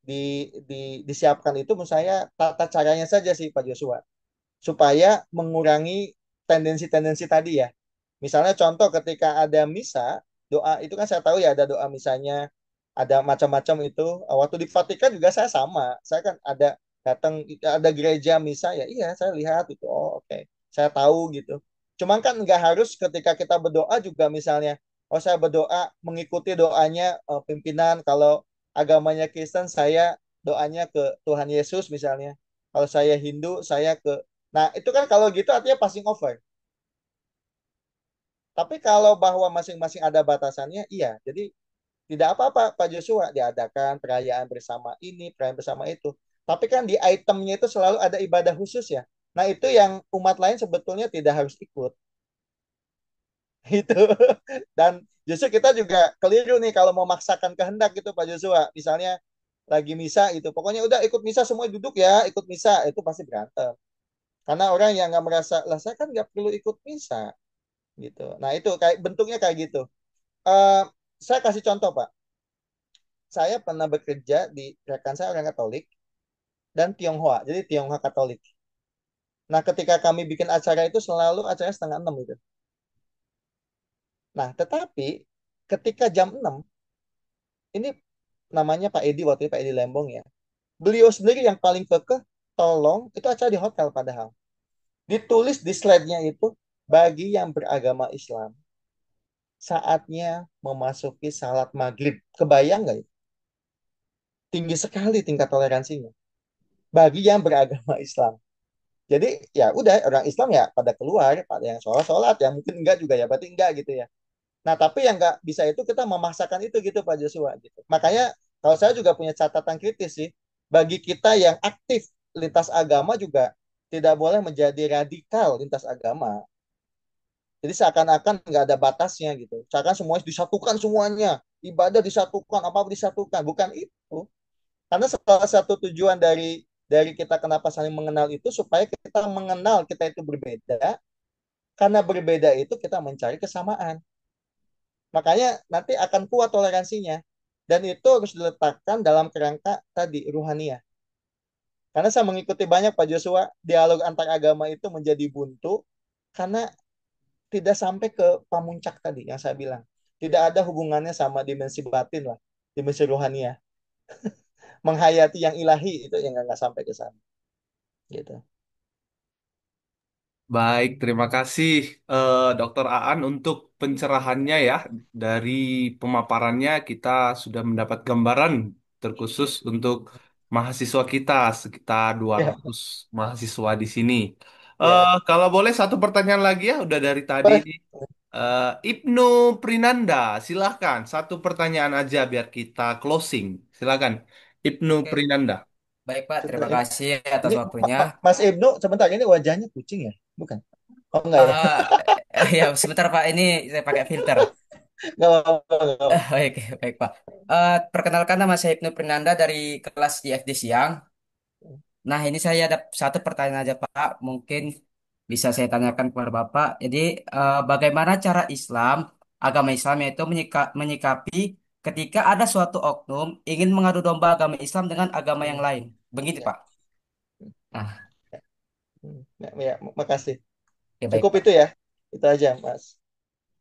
disiapkan itu menurut saya tata caranya saja sih Pak Joshua supaya mengurangi tendensi-tendensi tadi ya. Misalnya contoh ketika ada misa, doa itu kan saya tahu ya ada doa misalnya, ada macam-macam itu. Waktu di Vatikan juga saya sama. Saya kan datang ada gereja misa ya, iya saya lihat itu. Oh, oke. Saya tahu gitu. Cuman kan nggak harus ketika kita berdoa juga misalnya, oh saya berdoa mengikuti doanya pimpinan. Kalau agamanya Kristen saya doanya ke Tuhan Yesus misalnya. Kalau saya Hindu saya ke. Nah, itu kan kalau gitu artinya passing over. Tapi kalau bahwa masing-masing ada batasannya, iya. Jadi tidak apa-apa Pak Joshua diadakan perayaan bersama ini, perayaan bersama itu. Tapi kan di itemnya itu selalu ada ibadah khusus ya. Nah, itu yang umat lain sebetulnya tidak harus ikut. Itu. Dan justru kita juga keliru nih kalau memaksakan kehendak gitu Pak Joshua. Misalnya lagi misa gitu. Pokoknya udah ikut misa semua duduk ya, ikut misa. Itu pasti berantem. Karena orang yang nggak merasa, lah saya kan nggak perlu ikut misa gitu. Nah itu kayak bentuknya kayak gitu. Eh saya kasih contoh Pak. Saya pernah bekerja di rekan saya orang Katolik dan Tionghoa. Jadi Tionghoa Katolik. Nah ketika kami bikin acara itu selalu acaranya 5:30 gitu. Nah tetapi ketika jam 6 ini namanya Pak Edi waktu itu Pak Edi Lembong ya. Beliau sendiri yang paling kekeh tolong itu acara di hotel padahal. Ditulis di slide-nya itu bagi yang beragama Islam saatnya memasuki salat maghrib. Kebayang nggak itu? tinggi sekali tingkat toleransinya bagi yang beragama Islam. Jadi ya udah orang Islam ya pada keluar, pada yang sholat sholat ya mungkin enggak juga ya, berarti enggak gitu ya. Nah tapi yang enggak bisa itu kita memaksakan itu gitu Pak Joshua gitu. Makanya kalau saya juga punya catatan kritis sih bagi kita yang aktif lintas agama juga tidak boleh menjadi radikal lintas agama. Jadi seakan-akan nggak ada batasnya gitu. Seakan semuanya disatukan semuanya, ibadah disatukan, apa disatukan. Bukan itu. Karena salah satu tujuan dari kita kenapa saling mengenal itu supaya kita mengenal kita itu berbeda. Karena berbeda itu kita mencari kesamaan. Makanya nanti akan kuat toleransinya. Dan itu harus diletakkan dalam kerangka tadi ruhaniah. Karena saya mengikuti banyak Pak Joshua, dialog antar agama itu menjadi buntu karena tidak sampai ke pamuncak tadi yang saya bilang. Tidak ada hubungannya sama dimensi batin lah, dimensi rohania. Menghayati yang ilahi itu yang nggak sampai ke sana. Gitu. Baik, terima kasih Dokter Aan untuk pencerahannya ya. Dari pemaparannya kita sudah mendapat gambaran terkhusus untuk mahasiswa kita, sekitar Ya, 200 mahasiswa di sini. ya. Kalau boleh satu pertanyaan lagi ya, udah dari tadi Boleh. nih. Ibnu Prinanda, silahkan. Satu pertanyaan aja biar kita closing. Silahkan, Ibnu Oke, Prinanda. baik Pak, Sebentar, terima kasih atas ini waktunya. Mas Ibnu, sebentar ini wajahnya kucing ya? Bukan? Oh enggak ya? Ya, sebentar Pak, ini saya pakai filter. Enggak apa-apa, nggak apa-apa. Baik, baik Pak. Perkenalkan nama saya Ibnu Prinanda dari kelas di FD Siang. Nah, ini saya ada satu pertanyaan aja Pak, mungkin bisa saya tanyakan kepada Bapak. Jadi, bagaimana cara Islam, agama Islam yaitu menyikapi ketika ada suatu oknum ingin mengadu domba agama Islam dengan agama yang lain? Begitu Ya, Pak. Nah, ya, ya, makasih. ya baik Cukup Pak. itu ya. Itu aja, Mas.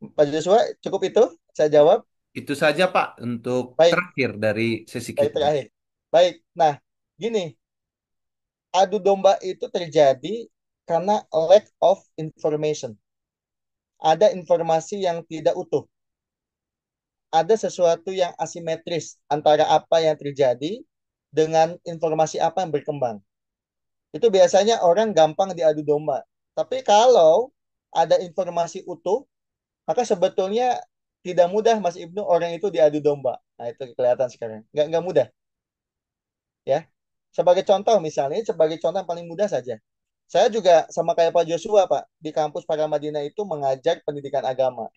Pak Joshua, cukup itu? Saya jawab. Itu saja Pak untuk Baik, terakhir dari sesi baik kita. terakhir. Baik. Nah, gini, adu domba itu terjadi karena lack of information. Ada informasi yang tidak utuh. Ada sesuatu yang asimetris antara apa yang terjadi dengan informasi apa yang berkembang. Itu biasanya orang gampang diadu domba. Tapi kalau ada informasi utuh, maka sebetulnya tidak mudah Mas Ibnu orang itu diadu domba. Nah itu kelihatan sekarang. Nggak mudah ya. Sebagai contoh misalnya, sebagai contoh yang paling mudah saja. Saya juga sama kayak Pak Joshua Pak, di kampus Paramadina itu mengajar pendidikan agama.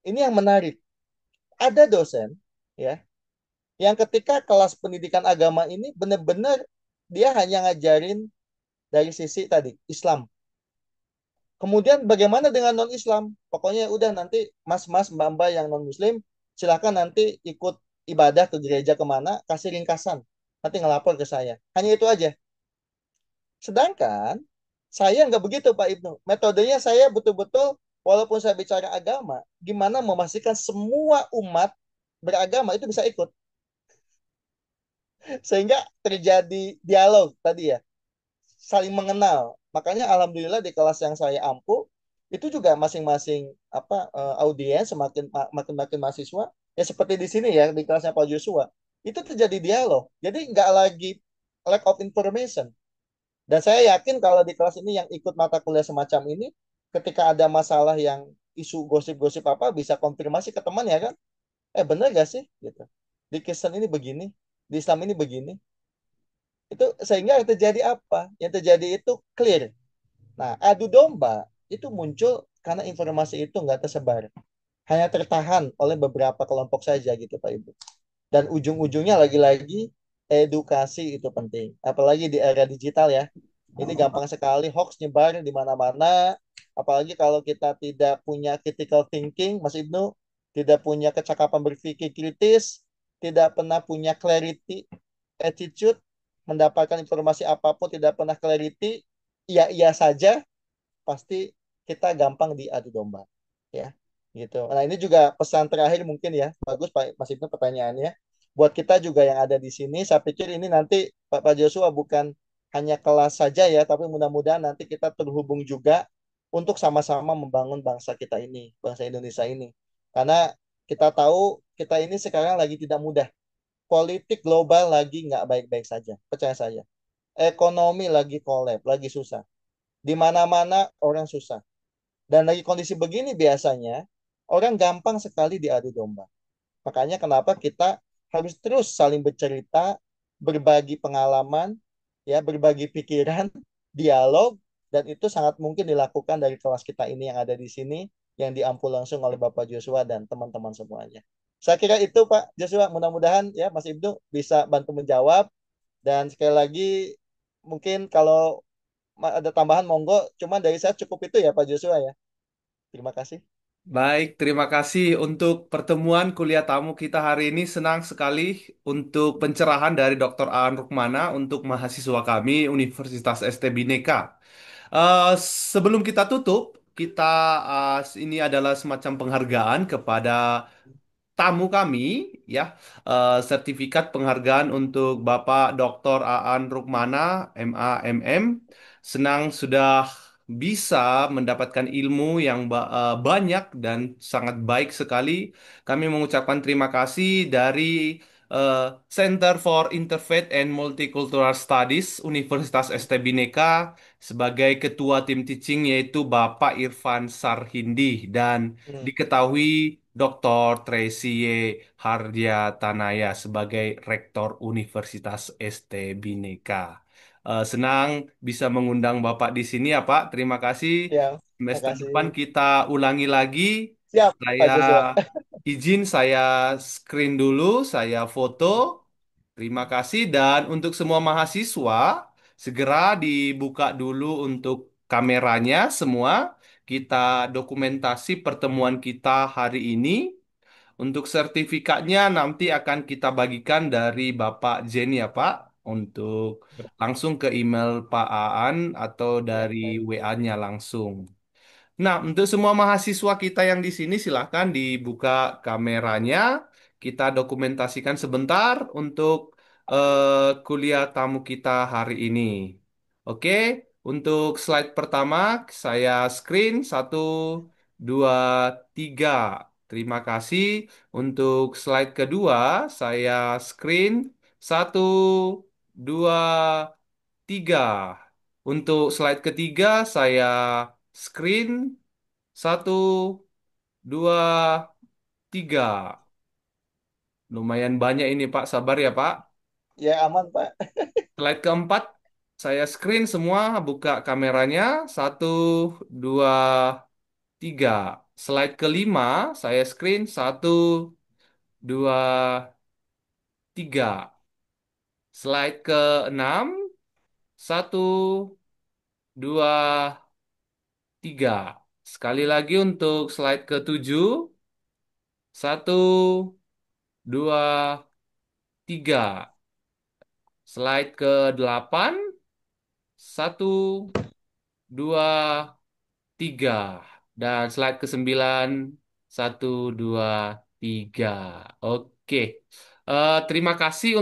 Ini yang menarik. Ada dosen ya, yang ketika kelas pendidikan agama ini benar-benar dia hanya ngajarin dari sisi tadi Islam. Kemudian bagaimana dengan non-Islam? Pokoknya udah nanti mas-mas mbak-mbak yang non-Muslim silahkan nanti ikut ibadah ke gereja kemana, kasih ringkasan. Nanti ngelapor ke saya. Hanya itu aja. Sedangkan saya nggak begitu Pak Ibnu. Metodenya saya betul-betul walaupun saya bicara agama, gimana memastikan semua umat beragama itu bisa ikut. Sehingga terjadi dialog tadi ya, saling mengenal. Makanya alhamdulillah di kelas yang saya ampu itu juga masing-masing audiens makin makin mahasiswa ya seperti di sini ya di kelasnya Pak Joshua itu terjadi dialog. Jadi nggak lagi lack of information. Dan saya yakin kalau di kelas ini yang ikut mata kuliah semacam ini ketika ada masalah yang isu gosip-gosip apa bisa konfirmasi ke teman ya kan? Bener gak sih gitu. Di Kristen ini begini, di Islam ini begini. Itu sehingga yang terjadi apa? Yang terjadi itu clear. Nah, adu domba itu muncul karena informasi itu nggak tersebar. Hanya tertahan oleh beberapa kelompok saja gitu Pak Ibu. Dan ujung-ujungnya lagi-lagi edukasi itu penting. Apalagi di era digital ya. Ini gampang sekali hoax nyebar di mana-mana. Apalagi kalau kita tidak punya critical thinking, Mas Ibnu, tidak punya kecakapan berpikir kritis, tidak pernah punya clarity attitude, mendapatkan informasi apapun tidak pernah clarity, iya-iya saja, pasti kita gampang diadu domba. Ya, gitu. Nah, ini juga pesan terakhir mungkin ya. Bagus Pak Mas Ibnu pertanyaannya. Buat kita juga yang ada di sini, saya pikir ini nanti Pak Joshua bukan hanya kelas saja ya, tapi mudah-mudahan nanti kita terhubung juga untuk sama-sama membangun bangsa kita ini, bangsa Indonesia ini. Karena kita tahu kita ini sekarang lagi tidak mudah. politik global lagi nggak baik-baik saja. Percaya saya. Ekonomi lagi collapse, lagi susah. Di mana-mana orang susah. Dan lagi kondisi begini biasanya, orang gampang sekali diadu domba. Makanya kenapa kita harus terus saling bercerita, berbagi pengalaman, ya, berbagi pikiran, dialog, dan itu sangat mungkin dilakukan dari kelas kita ini yang ada di sini, yang diampu langsung oleh Bapak Joshua dan teman-teman semuanya. Saya kira itu Pak Joshua, mudah-mudahan ya Mas Ibnu bisa bantu menjawab. Dan sekali lagi, mungkin kalau ada tambahan monggo, cuman dari saya cukup itu ya Pak Joshua ya. Terima kasih. Baik, terima kasih untuk pertemuan kuliah tamu kita hari ini. Senang sekali untuk pencerahan dari Dr. Aan Rukmana untuk mahasiswa kami Universitas ST Bhinneka. Eh, Sebelum kita tutup, kita ini adalah semacam penghargaan kepada tamu kami, ya, sertifikat penghargaan untuk Bapak Dr. Aan Rukmana, MA MM. Senang sudah bisa mendapatkan ilmu yang banyak dan sangat baik sekali. Kami mengucapkan terima kasih dari eh, Center for Interfaith and Multicultural Studies Universitas ST Bhinneka sebagai ketua tim teaching yaitu Bapak Irfan Sarhindi dan diketahui Dr. Tracy Y. Tanaya sebagai Rektor Universitas ST Bhinneka. Senang bisa mengundang Bapak di sini ya Pak. Terima kasih. Ya, terima Semester kasih. depan kita ulangi lagi. Siap, Saya Pak Joshua. izin saya screen dulu, saya foto. Terima kasih dan untuk semua mahasiswa segera dibuka dulu untuk kameranya semua. Kita dokumentasi pertemuan kita hari ini. Untuk sertifikatnya nanti akan kita bagikan dari Bapak Jenny ya Pak untuk langsung ke email Pak Aan atau Ya, dari baik. WA-nya langsung. Nah, untuk semua mahasiswa kita yang di sini silahkan dibuka kameranya. Kita dokumentasikan sebentar untuk kuliah tamu kita hari ini. Oke, untuk slide pertama saya screen 1, 2, 3. Terima kasih. Untuk slide kedua saya screen 1, 2, 3. Untuk slide ketiga saya screen 1, 2, 3. Lumayan banyak ini Pak, sabar ya Pak. Ya, aman, Pak. Slide keempat, saya screen semua, buka kameranya. 1, 2, 3. Slide kelima, saya screen 1, 2, 3. Slide keenam, 1, 2, 3. Sekali lagi untuk slide ketujuh, 1, 2, 3. Slide ke-8, 1, 2, 3. Dan slide ke-9, 1, 2, 3. Oke. Terima kasih untuk